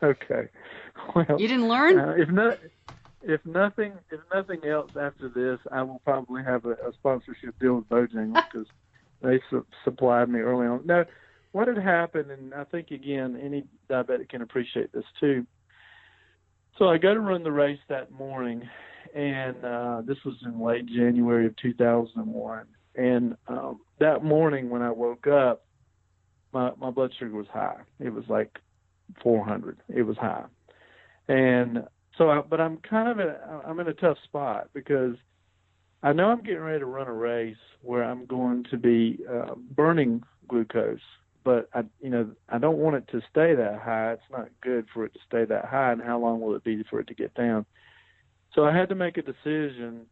Okay. Well, you didn't learn? If nothing else after this, I will probably have a sponsorship deal with Bojangles, because they supplied me early on. No, what had happened, and I think, again, any diabetic can appreciate this too. So I go to run the race that morning, and this was in late January of 2001. And that morning when I woke up, my blood sugar was high. It was like 400. It was high. And so, but I'm I'm in a tough spot because I know I'm getting ready to run a race where I'm going to be burning glucose, but I don't want it to stay that high. It's not good for it to stay that high. And how long will it be for it to get down? So I had to make a decision.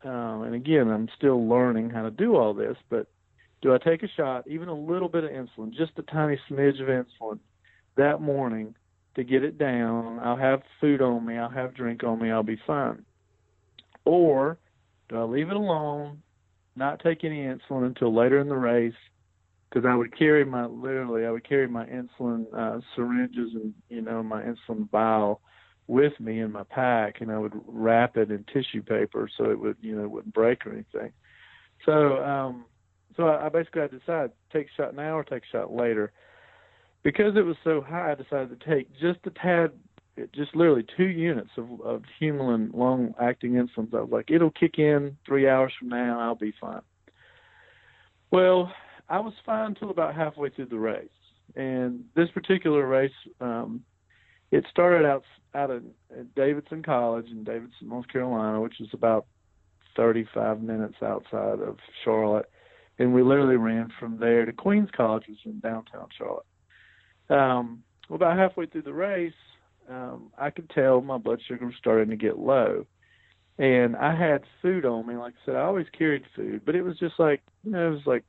And again, I'm still learning how to do all this, but do I take a shot, even a little bit of insulin, just a tiny smidge of insulin that morning to get it down? I'll have food on me. I'll have drink on me. I'll be fine. Or do I leave it alone, not take any insulin until later in the race? Because I would carry my insulin syringes and, my insulin vial with me in my pack, and I would wrap it in tissue paper so it would, it wouldn't break or anything. So, I basically had to decide, take a shot now or take a shot later. Because it was so high, I decided to take just a tad, just literally 2 units of Humulin long-acting insulin. I was like, it'll kick in 3 hours from now, I'll be fine. Well, I was fine until about halfway through the race. And this particular race, it started out at Davidson College in Davidson, North Carolina, which is about 35 minutes outside of Charlotte. And we literally ran from there to Queens College, which is in downtown Charlotte. About halfway through the race, I could tell my blood sugar was starting to get low. And I had food on me. Like I said, I always carried food, but it was just like, it was like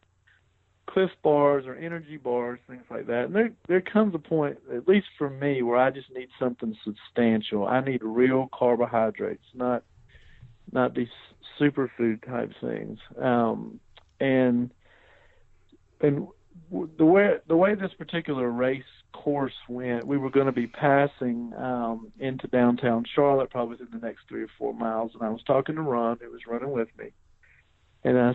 Cliff bars or energy bars, things like that. And there comes a point, at least for me, where I just need something substantial. I need real carbohydrates, not these superfood type things. And the way this particular race course went, we were going to be passing into downtown Charlotte probably within the next 3 or 4 miles. And I was talking to Ron, who was running with me. And I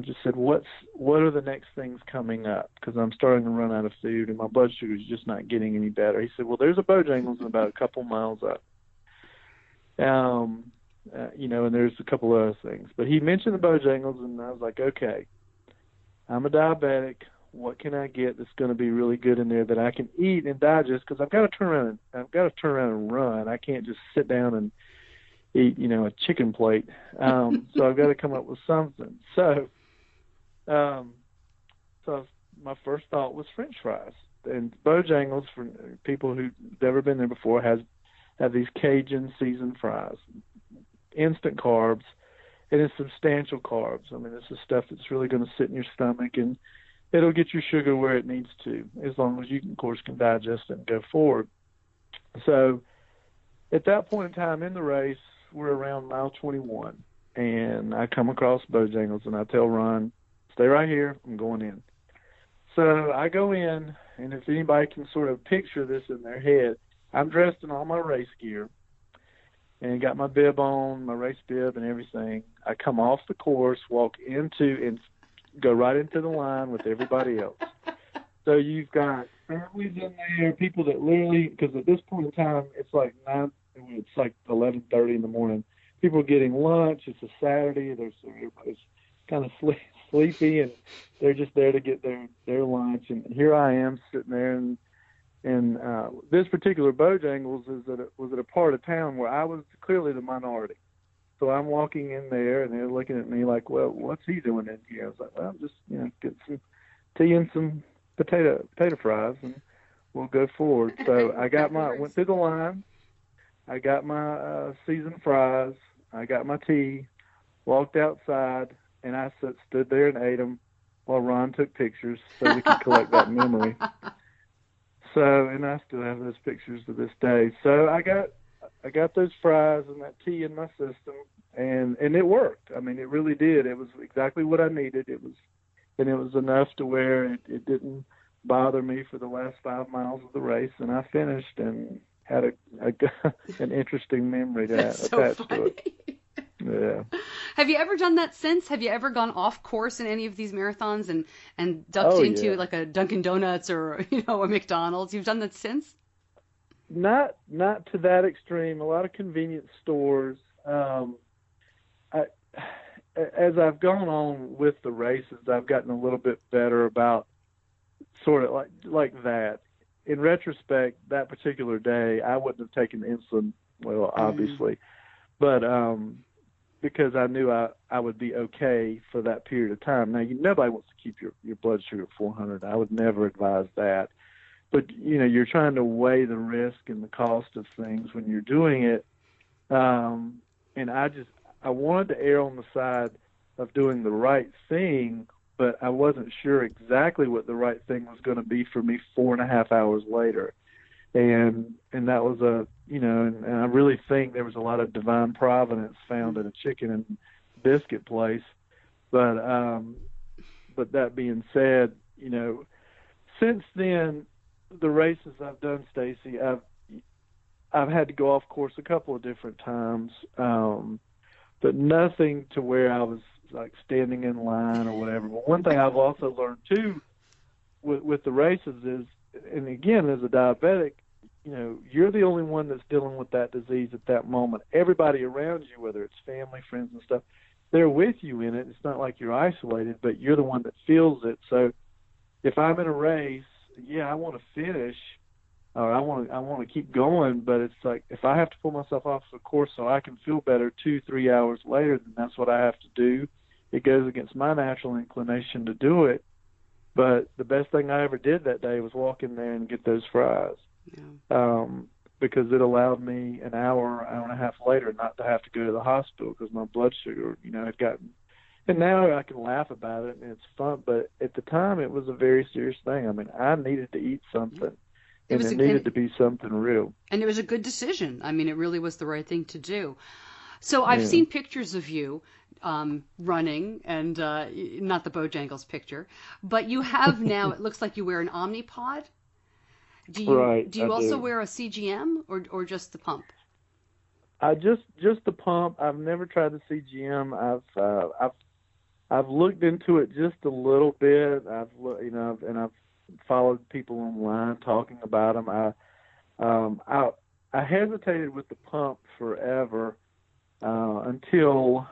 just said, what are the next things coming up? Because I'm starting to run out of food and my blood sugar is just not getting any better. He said, well, there's a Bojangles in about a couple miles up. And there's a couple other things. But he mentioned the Bojangles, and I was like, okay, I'm a diabetic. What can I get that's going to be really good in there that I can eat and digest? Because I've got to turn around and run. I can't just sit down and eat, a chicken plate. So I've got to come up with something. So my first thought was French fries. And Bojangles, for people who've never been there before, have these Cajun seasoned fries, instant carbs, and it's substantial carbs. I mean, it's the stuff that's really going to sit in your stomach, and it'll get your sugar where it needs to, as long as you, of course, can digest it and go forward. So at that point in time in the race, we're around mile 21, and I come across Bojangles, and I tell Ron, stay right here, I'm going in. So I go in, and if anybody can sort of picture this in their head, I'm dressed in all my race gear and got my bib on, my race bib and everything. I come off the course, walk into and go right into the line with everybody else. So you've got families in there, people that literally, because at this point in time, it's like 11:30 in the morning. People are getting lunch. It's a Saturday. Everybody's kind of sleepy, and they're just there to get their lunch. And here I am sitting there, and this particular Bojangles was at a part of town where I was clearly the minority. So I'm walking in there, and they're looking at me like, well, what's he doing in here? I was like, well, I'm just, getting some tea and some potato fries, and we'll go forward. So went through the line. I got my seasoned fries. I got my tea, walked outside, and I stood there and ate them while Ron took pictures so we could collect that memory. So, and I still have those pictures to this day. So I got those fries and that tea in my system, and it worked. I mean, it really did. It was exactly what I needed. It was enough to where it didn't bother me for the last 5 miles of the race, and I finished and had an interesting memory to attach to it. Yeah. Have you ever done that since? Have you ever gone off course in any of these marathons and ducked into like a Dunkin' Donuts or a McDonald's? You've done that since? Not to that extreme. A lot of convenience stores. as I've gone on with the races, I've gotten a little bit better about sort of like that. In retrospect, that particular day, I wouldn't have taken insulin, well, obviously, but because I knew I would be okay for that period of time. Now, nobody wants to keep your blood sugar at 400. I would never advise that. But, you're trying to weigh the risk and the cost of things when you're doing it. And I wanted to err on the side of doing the right thing, but I wasn't sure exactly what the right thing was going to be for me 4.5 hours later. And that was and I really think there was a lot of divine providence found at a chicken and biscuit place. But that being said, since then, the races I've done, Stacey, I've had to go off course a couple of different times, but nothing to where I was like standing in line or whatever. But one thing I've also learned too with the races is, and again, as a diabetic, you're the only one that's dealing with that disease at that moment. Everybody around you, whether it's family, friends, and stuff, they're with you in it. It's not like you're isolated, but you're the one that feels it. So if I'm in a race, I want to finish, or I want to keep going, but it's like if I have to pull myself off the course so I can feel better 2-3 hours later, then that's what I have to do. It goes against my natural inclination to do it. But the best thing I ever did that day was walk in there and get those fries, because it allowed me an hour and a half later not to have to go to the hospital because my blood sugar, had gotten. And now I can laugh about it and it's fun, but at the time it was a very serious thing. I mean, I needed to eat something, and it needed to be something real. And it was a good decision. I mean, it really was the right thing to do. So I've seen pictures of you running, and not the Bojangles picture, but you have now, it looks like you wear an OmniPod. Do you also wear a CGM or just the pump? Just the pump. I've never tried the CGM. I've looked into it just a little bit. I've followed people online talking about them. I hesitated with the pump forever until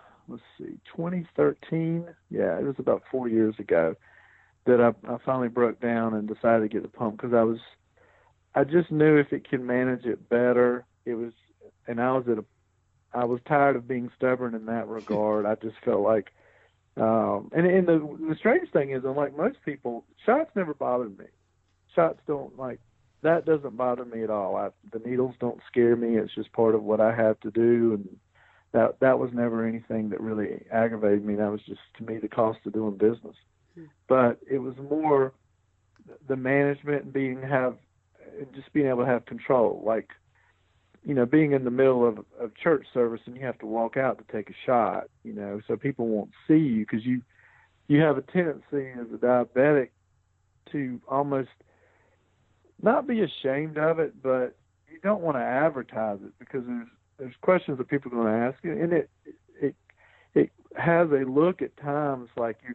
2013. Yeah, it was about 4 years ago that I finally broke down and decided to get the pump because I just knew if it can manage it better. I was tired of being stubborn in that regard. I just felt like, and the strange thing is, unlike most people, shots never bothered me. Shots that doesn't bother me at all. The needles don't scare me. It's just part of what I have to do, and that was never anything that really aggravated me. That was just, to me, the cost of doing business. But it was more the management and being able to have control, like, being in the middle of church service and you have to walk out to take a shot, so people won't see you because you have a tendency as a diabetic to almost not be ashamed of it, but you don't want to advertise it because there's questions that people are going to ask you, and it has a look at times like you're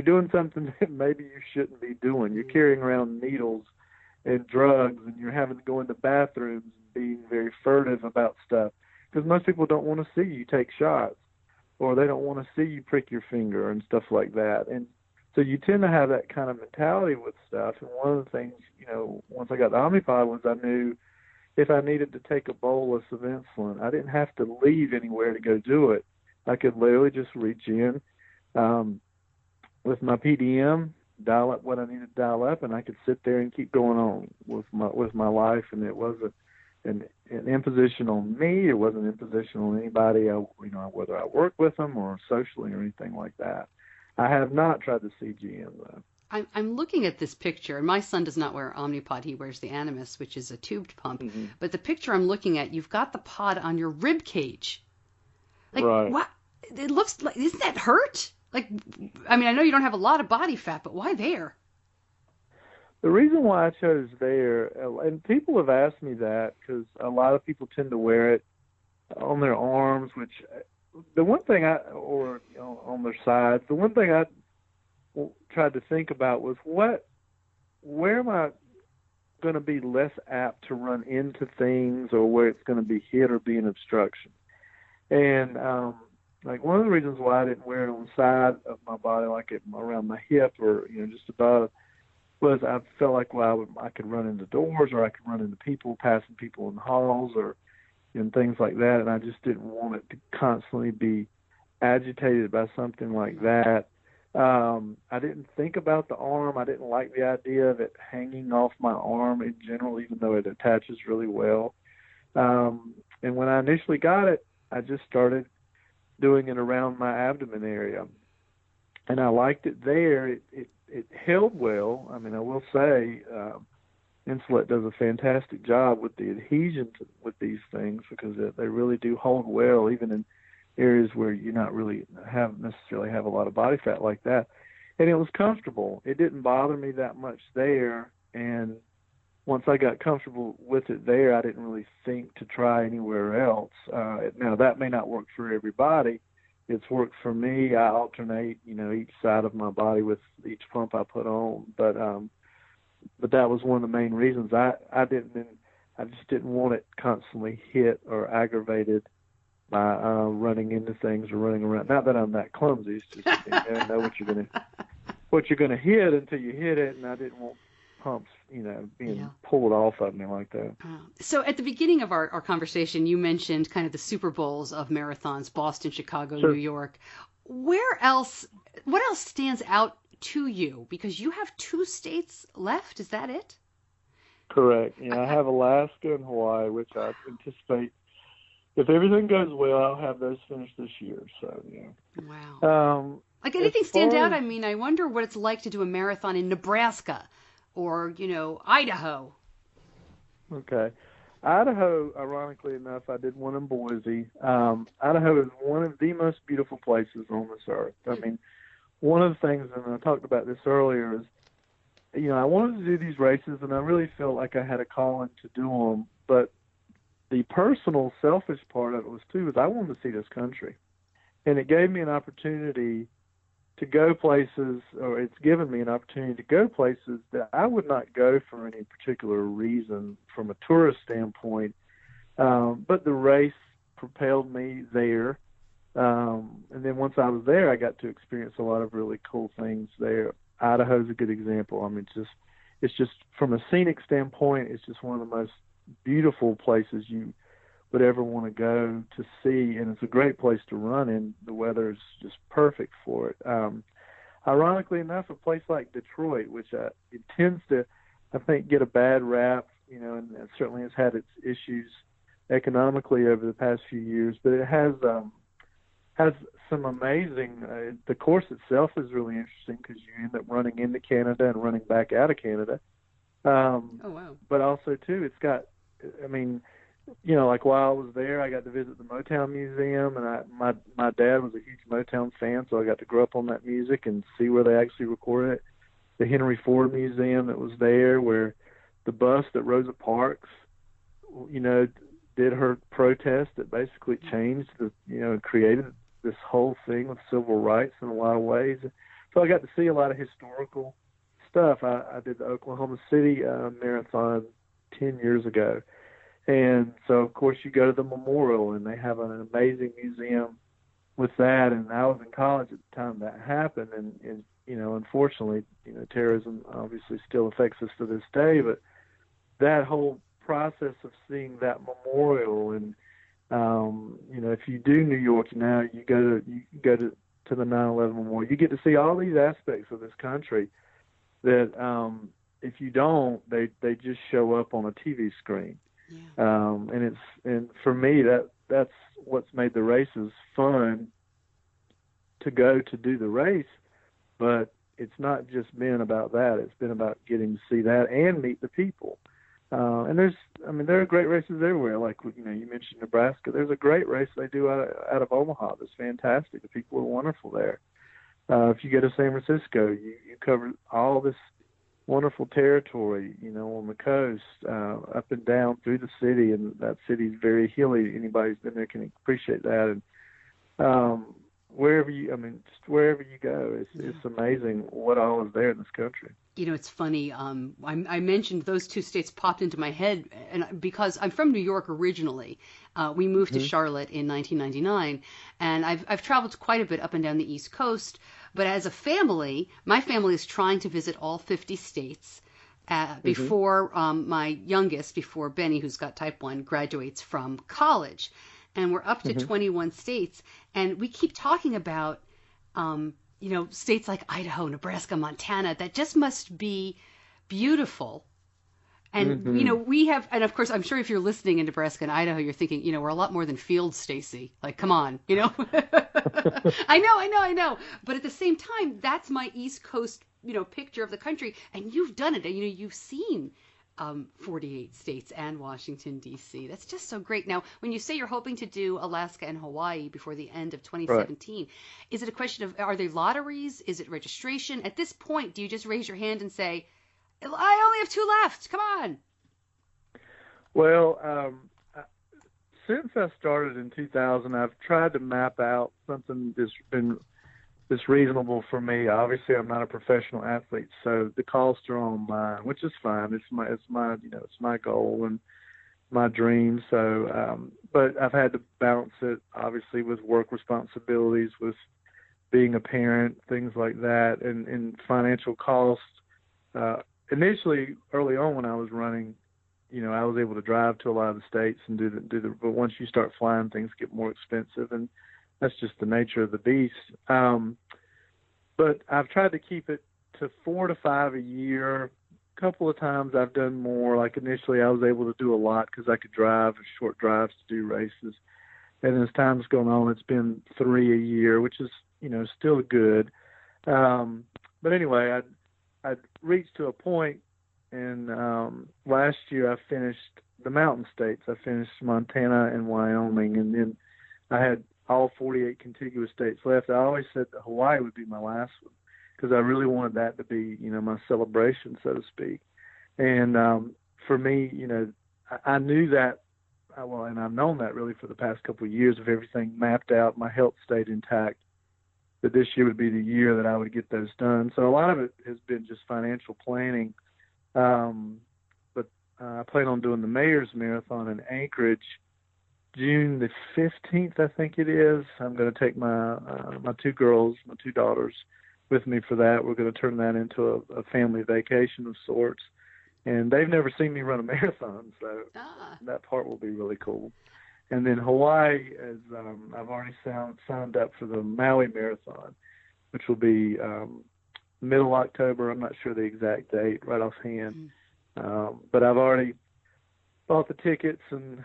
doing something that maybe you shouldn't be doing. You're carrying around needles and drugs, and you're having to go into bathrooms and being very furtive about stuff because most people don't want to see you take shots, or they don't want to see you prick your finger and stuff like that. And so you tend to have that kind of mentality with stuff. And one of the things, once I got the OmniPod, was I knew if I needed to take a bolus of insulin, I didn't have to leave anywhere to go do it. I could literally just reach in with my PDM, dial up what I needed to dial up, and I could sit there and keep going on with my life. And it wasn't an imposition on me. It wasn't an imposition on anybody, whether I work with them or socially or anything like that. I have not tried the CGM though. I'm looking at this picture, and my son does not wear Omnipod. He wears the Animus, which is a tubed pump. Mm-hmm. But the picture I'm looking at, you've got the pod on your rib cage. Like, what? It looks like, isn't that hurt? Like, I mean, I know you don't have a lot of body fat, but why there? The reason why I chose there, and people have asked me that because a lot of people tend to wear it on their arms, which the one thing on their sides, the one thing I tried to think about was where am I going to be less apt to run into things, or where it's going to be hit or be an obstruction. And like one of the reasons why I didn't wear it on the side of my body, like around my hip or, just above, was I felt like, well, I could run into doors or I could run into people, passing people in the halls or and things like that. And I just didn't want it to constantly be agitated by something like that. I didn't think about the arm. I didn't like the idea of it hanging off my arm in general, even though it attaches really well. And when I initially got it, I just started doing it around my abdomen area. And I liked it there. It held well. I mean, I will say Insulet does a fantastic job with the adhesion with these things because they really do hold well, even in areas where you not really necessarily have a lot of body fat like that. And it was comfortable. It didn't bother me that much there. And once I got comfortable with it there, I didn't really think to try anywhere else. Now, that may not work for everybody. It's worked for me. I alternate, each side of my body with each pump I put on. But that was one of the main reasons. I just didn't want it constantly hit or aggravated by running into things or running around. Not that I'm that clumsy. It's just you never know what you're gonna hit until you hit it, and I didn't want pumps, being pulled off of me like that. So at the beginning of our conversation, you mentioned kind of the Super Bowls of marathons: Boston, Chicago, Sure. New York. What else stands out to you? Because you have 2 states left. Is that it? Correct. I have Alaska and Hawaii, which I anticipate, if everything goes well, I'll have those finished this year. So, Wow. Like anything stand out? I mean, I wonder what it's like to do a marathon in Nebraska or, Idaho. Okay. Idaho, ironically enough, I did one in Boise. Idaho is one of the most beautiful places on this earth. I mean, one of the things, and I talked about this earlier, is, I wanted to do these races, and I really felt like I had a calling to do them. But the personal, selfish part of it was, too, is I wanted to see this country. And it gave me an opportunity to go places, or it's given me an opportunity to go places that I would not go for any particular reason from a tourist standpoint. But the race propelled me there. And then once I was there, I got to experience a lot of really cool things there. Idaho's a good example. I mean, it's just from a scenic standpoint, it's just one of the most beautiful places you would ever want to go to see, and it's a great place to run in. The weather is just perfect for it. Ironically enough, a place like Detroit, which it tends to, I think, get a bad rap, and it certainly has had its issues economically over the past few years, but it has some amazing, the course itself is really interesting because you end up running into Canada and running back out of Canada. Oh, wow. But also, too, it's got, I mean, like while I was there, I got to visit the Motown Museum, and my dad was a huge Motown fan, so I got to grow up on that music and see where they actually recorded it. The Henry Ford Museum that was there, where the bus that Rosa Parks, did her protest that basically changed created this whole thing with civil rights in a lot of ways. So I got to see a lot of historical stuff. I did the Oklahoma City Marathon 10 years ago. And so, of course, you go to the memorial, and they have an amazing museum with that. And I was in college at the time that happened. And unfortunately, terrorism obviously still affects us to this day. But that whole process of seeing that memorial, and if you do New York now, you go to the 9/11 memorial. You get to see all these aspects of this country that if you don't, they just show up on a TV screen. Yeah. And for me, that's what's made the races fun to go to do the race. But it's not just been about that. It's been about getting to see that and meet the people. And there are great races everywhere. Like, you mentioned Nebraska. There's a great race they do out of Omaha that's fantastic. The people are wonderful there. If you go to San Francisco, you cover all this wonderful territory, on the coast, up and down through the city, and that city's very hilly. Anybody who's been there can appreciate that. And just wherever you go, it's amazing what all is there in this country. You know, it's funny. I mentioned those two states popped into my head, and because I'm from New York originally, we moved to Charlotte in 1999, and I've traveled quite a bit up and down the East Coast. But as a family, my family is trying to visit all 50 states before my youngest, before Benny, who's got type 1, graduates from college, and we're up to 21 states, and we keep talking about. You know, states like Idaho, Nebraska, Montana, that just must be beautiful. And, you know, we have, and of course, I'm sure if you're listening in Nebraska and Idaho, you're thinking, you know, we're a lot more than fields, Stacey. Like, come on, you know. I know. But at the same time, that's my East Coast, you know, picture of the country. And you've done it. And, you know, you've seen 48 states and Washington, D.C. That's just so great. Now, when you say you're hoping to do Alaska and Hawaii before the end of 2017, right. Is it a question of, are they lotteries? Is it registration? At this point, do you just raise your hand and say, I only have 2 left. Come on. Well, since I started in 2000, I've tried to map out something that's been reasonable for me. Obviously, I'm not a professional athlete, so the costs are on mine, which is fine. It's my goal and my dream. So, but I've had to balance it, obviously, with work responsibilities, with being a parent, things like that, and financial costs. Initially, early on when I was running, you know, I was able to drive to a lot of the states and do the. But once you start flying, things get more expensive, and that's just the nature of the beast. But I've tried to keep it to 4 to 5 a year. A couple of times I've done more. Like initially I was able to do a lot because I could drive short drives to do races. And as time's gone on, it's been 3 a year, which is, you know, still good. But anyway, I'd reached to a point, and last year I finished the mountain states. I finished Montana and Wyoming, and then I had all 48 contiguous states left. I always said that Hawaii would be my last one because I really wanted that to be, you know, my celebration, so to speak. And for me, you know, I knew that, well, and I've known that really for the past couple of years. If everything mapped out, my health stayed intact, that this year would be the year that I would get those done. So a lot of it has been just financial planning. But I plan on doing the Mayor's Marathon in Anchorage June the 15th, I think it is. I'm going to take my 2 girls, my 2 daughters, with me for that. We're going to turn that into a family vacation of sorts. And they've never seen me run a marathon, so that part will be really cool. And then Hawaii is, I've already signed up for the Maui Marathon, which will be middle October. I'm not sure the exact date right offhand. But I've already bought the tickets and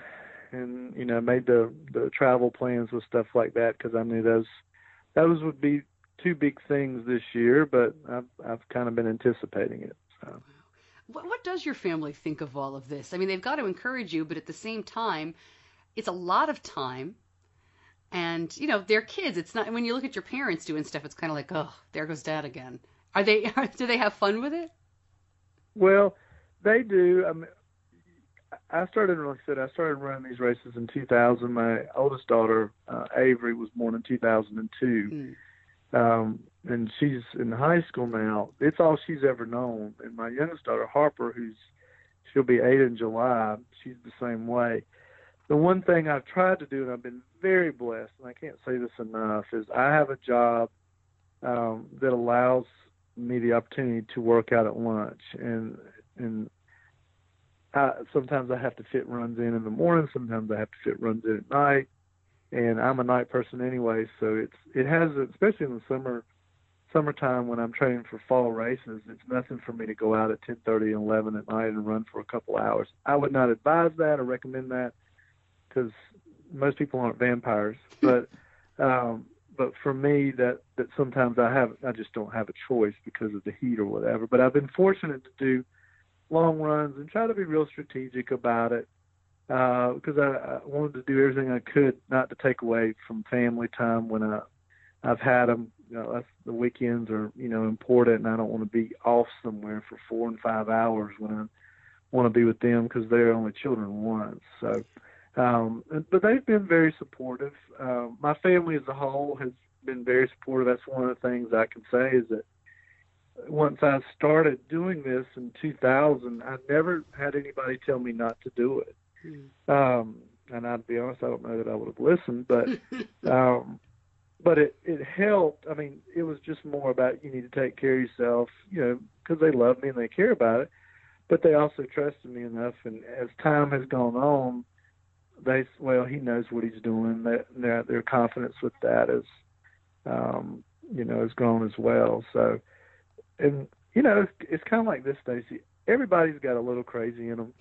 you know, made the travel plans with stuff like that because I knew those would be 2 big things this year, but I've kind of been anticipating it. So. What does your family think of all of this? I mean, they've got to encourage you, but at the same time, it's a lot of time, and you know, they're kids. It's not, when you look at your parents doing stuff, it's kind of like, oh, there goes Dad again. Do they have fun with it? Well, they do. I mean, I started running these races in 2000. My oldest daughter, Avery, was born in 2002. And she's in high school now. It's all she's ever known. And my youngest daughter, Harper, she'll be 8 in July, she's the same way. The one thing I've tried to do, and I've been very blessed, and I can't say this enough, is I have a job that allows me the opportunity to work out at lunch. And sometimes I have to fit runs in the morning. Sometimes I have to fit runs in at night. And I'm a night person anyway, so it has, especially in the summertime when I'm training for fall races, it's nothing for me to go out at 10:30 and 11 at night and run for a couple hours. I would not advise that or recommend that because most people aren't vampires. But for me, that sometimes I just don't have a choice because of the heat or whatever. But I've been fortunate to do long runs and try to be real strategic about it. Because I wanted to do everything I could not to take away from family time when I've had them. You know, the weekends are, you know, important, and I don't want to be off somewhere for 4 and 5 hours when I want to be with them because they're only children once. So, but they've been very supportive. My family as a whole been very supportive. That's one of the things I can say is that once I started doing this in 2000, I never had anybody tell me not to do it. And I'd be honest, I don't know that I would have listened, but it helped. I mean, it was just more about you need to take care of yourself, because they love me and they care about it, but they also trusted me enough. And as time has gone on, he knows what he's doing. Their confidence with that has grown as well. So, and it's kind of like this, Stacey. Everybody's got a little crazy in them.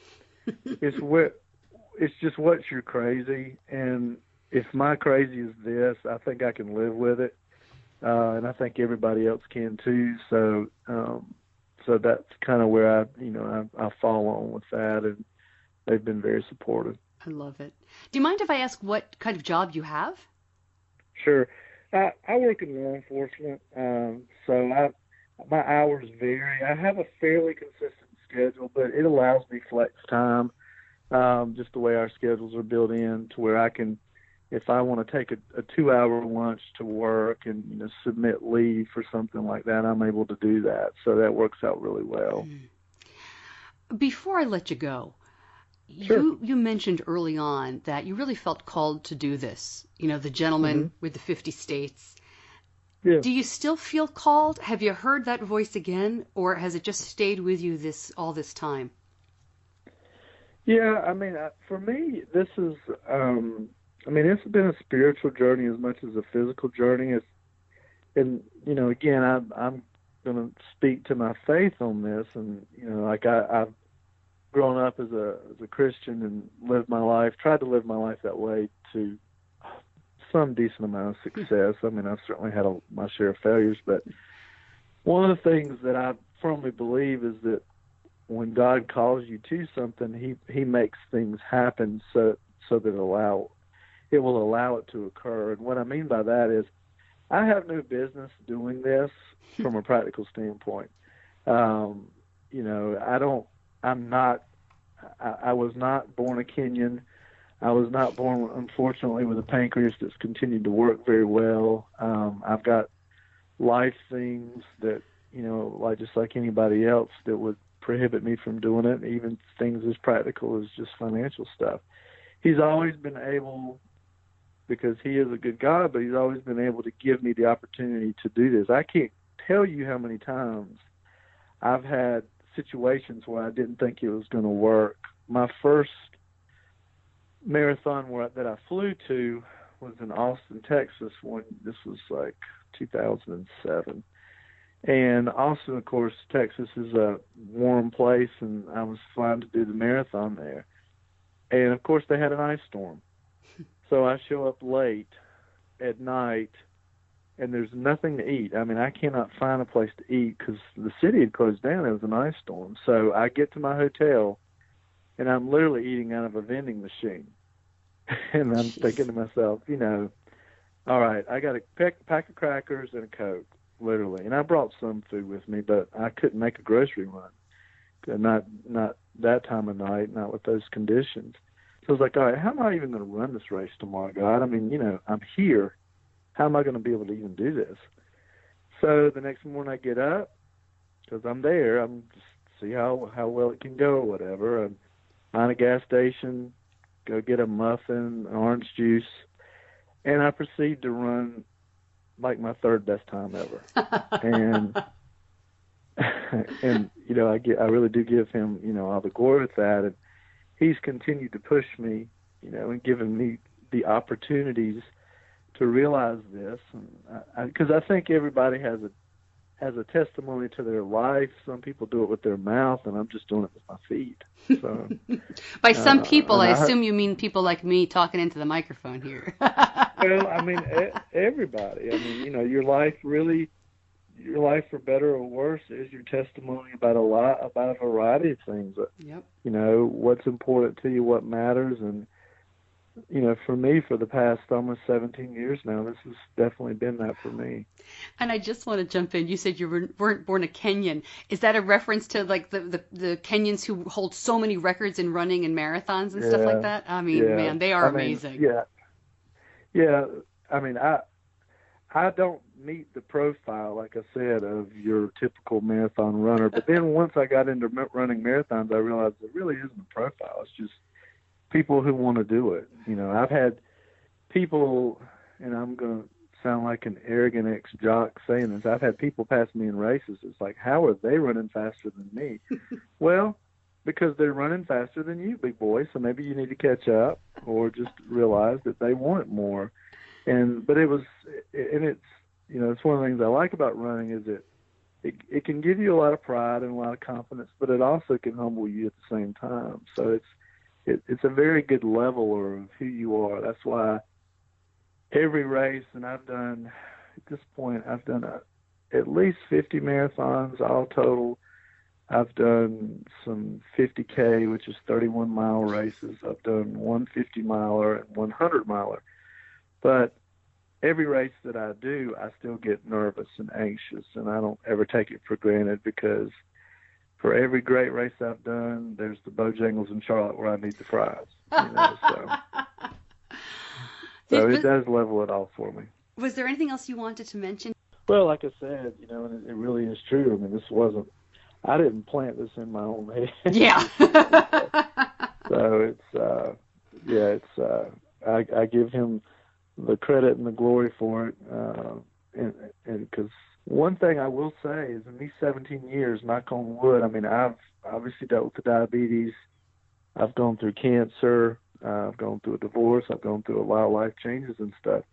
It's just what's your crazy, and if my crazy is this, I think I can live with it, and I think everybody else can too. So that's kind of where I fall on with that, and they've been very supportive. I love it. Do you mind if I ask what kind of job you have? Sure. I work in law enforcement, so my hours vary. I have a fairly consistent schedule, but it allows me flex time, just the way our schedules are built in to where I can, if I want to take a 2-hour lunch to work and submit leave for something like that, I'm able to do that. So that works out really well. Before I let you go, sure. you mentioned early on that you really felt called to do this. The gentleman with the 50 states. Yeah. Do you still feel called? Have you heard that voice again, or has it just stayed with you all this time? Yeah, I mean, for me, this is, it's been a spiritual journey as much as a physical journey. Again, I'm going to speak to my faith on this, and I've grown up as a Christian and tried to live my life that way to some decent amount of success. I mean, I've certainly had my share of failures, but one of the things that I firmly believe is that when God calls you to something, he makes things happen so that it will allow it to occur. And what I mean by that is I have no business doing this from a practical standpoint. I was not born a Kenyan. I was not born, unfortunately, with a pancreas that's continued to work very well. I've got life things that, just like anybody else, that would prohibit me from doing it, even things as practical as just financial stuff. He's always been able, because he is a good God, but he's always been able to give me the opportunity to do this. I can't tell you how many times I've had situations where I didn't think it was going to work. My first marathon that I flew to was in Austin, Texas, when this was like 2007. And Austin, of course, Texas is a warm place, and I was flying to do the marathon there. And, of course, they had an ice storm. So I show up late at night, and there's nothing to eat. I mean, I cannot find a place to eat because the city had closed down. It was an ice storm. So I get to my hotel, and I'm literally eating out of a vending machine. And I'm thinking to myself, all right, I got a pack of crackers and a Coke, literally. And I brought some food with me, but I couldn't make a grocery run. Not that time of night, not with those conditions. So I was like, all right, how am I even going to run this race tomorrow, God? I mean, I'm here. How am I going to be able to even do this? So the next morning I get up, because I'm there. I'm just see how well it can go or whatever. And find a gas station, go get a muffin, orange juice, and I proceed to run like my third best time ever. And I really do give him, all the glory with that. And he's continued to push me, and given me the opportunities to realize this. And because I think everybody has a testimony to their life. Some people do it with their mouth, and I'm just doing it with my feet. So, by some people, I assume you mean people like me talking into the microphone here. Well, I mean, everybody. I mean, your life, for better or worse, is your testimony about a variety of things. Yep. What's important to you, what matters, and for me, for the past almost 17 years now, this has definitely been that for me. And I just want to jump in. You said you weren't born a Kenyan. Is that a reference to like the Kenyans who hold so many records in running and marathons and stuff like that? I mean, man, they are amazing. Yeah. I mean, I don't meet the profile, like I said, of your typical marathon runner. But then once I got into running marathons, I realized it really isn't a profile. It's just people who want to do it. I've had people, and I'm going to sound like an arrogant ex-jock saying this, I've had people pass me in races. It's like, how are they running faster than me? Well, because they're running faster than you, big boy. So maybe you need to catch up, or just realize that they want more. But it's one of the things I like about running is it can give you a lot of pride and a lot of confidence, but it also can humble you at the same time. So it's a very good leveler of who you are. That's why every race, and at this point, I've done at least 50 marathons all total. I've done some 50K, which is 31-mile races. I've done 150 miler and 100 miler. But every race that I do, I still get nervous and anxious, and I don't ever take it for granted, because for every great race I've done, there's the Bojangles in Charlotte where I need the fries. So it does level it all for me. Was there anything else you wanted to mention? Well, like I said, and it really is true. I mean, I didn't plant this in my own head. Yeah. So I give him the credit and the glory for it. And because one thing I will say is, in these 17 years, knock on wood, I mean, I've obviously dealt with the diabetes. I've gone through cancer. I've gone through a divorce. I've gone through a lot of life changes and stuff.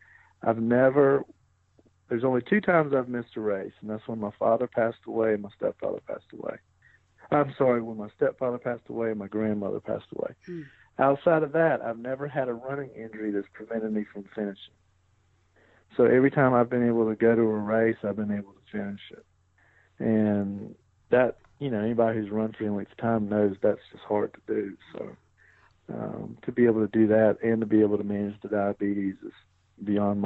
There's only 2 times I've missed a race, and that's when my father passed away and my stepfather passed away. When my stepfather passed away and my grandmother passed away. Outside of that, I've never had a running injury that's prevented me from finishing. So every time I've been able to go to a race, I've been able to finish it. And that, anybody who's run for any length of time knows that's just hard to do. So to be able to do that and to be able to manage the diabetes is beyond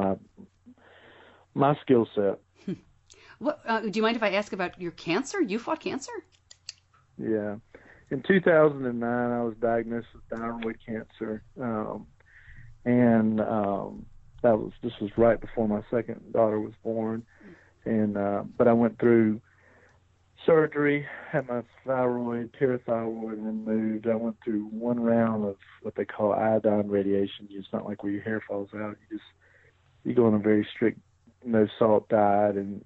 my skill set. What, do you mind if I ask about your cancer? You fought cancer? Yeah. In 2009, I was diagnosed with thyroid cancer, this was right before my second daughter was born. But I went through surgery, had my parathyroid removed. I went through 1 round of what they call iodine radiation. It's not like where your hair falls out. You go on a very strict no salt diet, and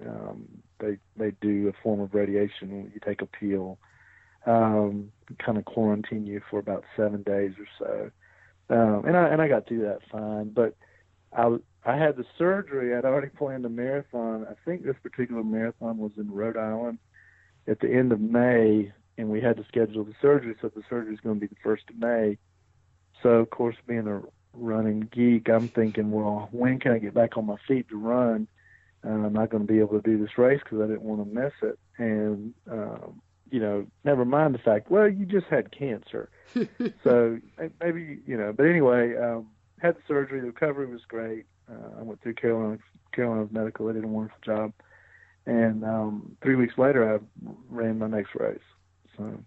they do a form of radiation. You take a pill, kind of quarantine you for about 7 days or so. And I got through that fine, but I had the surgery. I'd already planned a marathon. I think this particular marathon was in Rhode Island at the end of May, and we had to schedule the surgery, so the surgery is going to be the 1st of May. So, of course, being a running geek, I'm thinking, well, when can I get back on my feet to run? I'm not going to be able to do this race because I didn't want to miss it. And, never mind the fact, well, you just had cancer. So maybe, but anyway, had the surgery. The recovery was great. I went through Carolina's medical. They did a wonderful job. And 3 weeks later, I ran my next race. So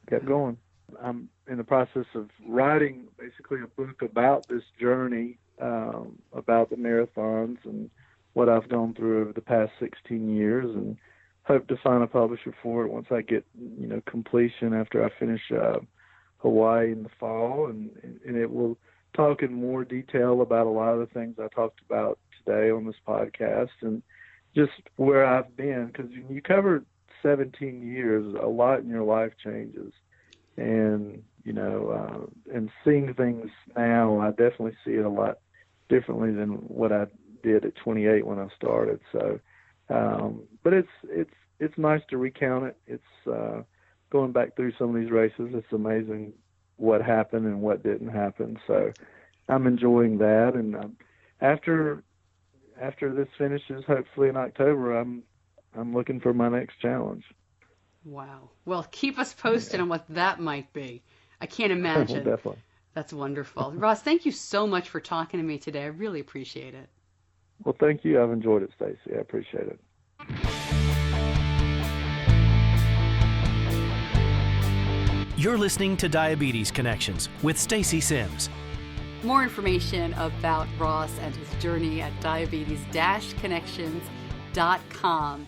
kept going. I'm in the process of writing basically a book about this journey, about the marathons and what I've gone through over the past 16 years, and hope to find a publisher for it once I get, completion after I finish Hawaii in the fall, and it will talk in more detail about a lot of the things I talked about today on this podcast, and just where I've been, because when you cover 17 years, a lot in your life changes. And, and seeing things now, I definitely see it a lot differently than what I did at 28 when I started. So, but it's nice to recount it. It's going back through some of these races. It's amazing what happened and what didn't happen. So I'm enjoying that. And after this finishes, hopefully in October, I'm looking for my next challenge. Wow. Well, keep us posted on what that might be. I can't imagine. Well, definitely. That's wonderful. Ross, thank you so much for talking to me today. I really appreciate it. Well, thank you. I've enjoyed it, Stacey. I appreciate it. You're listening to Diabetes Connections with Stacey Sims. more information about Ross and his journey at diabetes-connections.com.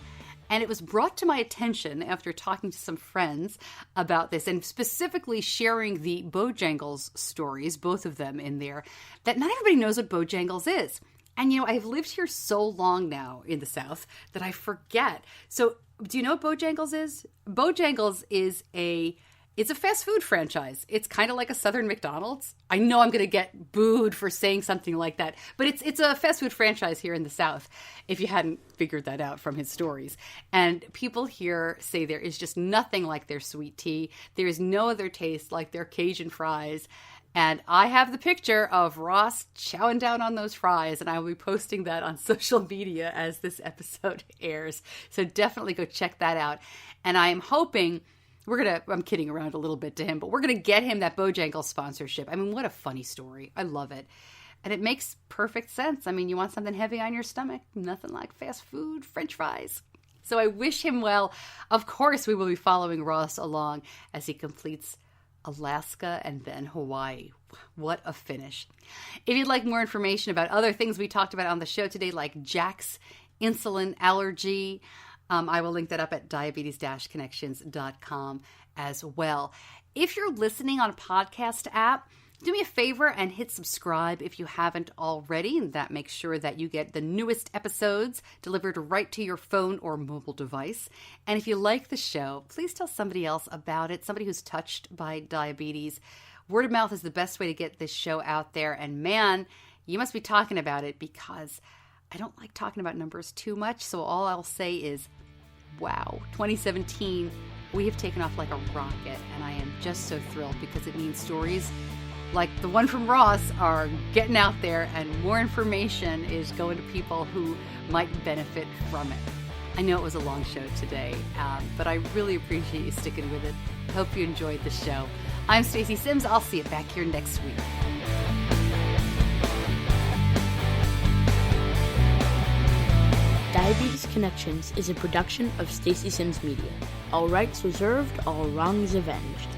And it was brought to my attention after talking to some friends about this and specifically sharing the Bojangles stories, both of them in there, that not everybody knows what Bojangles is. And, I've lived here so long now in the South that I forget. So do you know what Bojangles is? Bojangles is it's a fast food franchise. It's kind of like a Southern McDonald's. I know I'm going to get booed for saying something like that, but it's a fast food franchise here in the South, if you hadn't figured that out from his stories. And people here say there is just nothing like their sweet tea. There is no other taste like their Cajun fries. And I have the picture of Ross chowing down on those fries, and I will be posting that on social media as this episode airs. So definitely go check that out. And I am hoping... I'm kidding around a little bit to him, but we're going to get him that Bojangles sponsorship. I mean, what a funny story. I love it. And it makes perfect sense. I mean, you want something heavy on your stomach, nothing like fast food, French fries. So I wish him well. Of course, we will be following Ross along as he completes Alaska and then Hawaii. What a finish. If you'd like more information about other things we talked about on the show today, like Jack's insulin allergy, I will link that up at diabetes-connections.com as well. If you're listening on a podcast app, do me a favor and hit subscribe if you haven't already. And that makes sure that you get the newest episodes delivered right to your phone or mobile device. And if you like the show, please tell somebody else about it, somebody who's touched by diabetes. Word of mouth is the best way to get this show out there. And man, you must be talking about it, because I don't like talking about numbers too much. So all I'll say is, wow, 2017, we have taken off like a rocket, and I am just so thrilled, because it means stories like the one from Ross are getting out there, and more information is going to people who might benefit from it. I know it was a long show today, but I really appreciate you sticking with it. Hope you enjoyed the show. I'm Stacey Sims. I'll see you back here next week. Diabetes Connections is a production of Stacey Sims Media. All rights reserved, all wrongs avenged.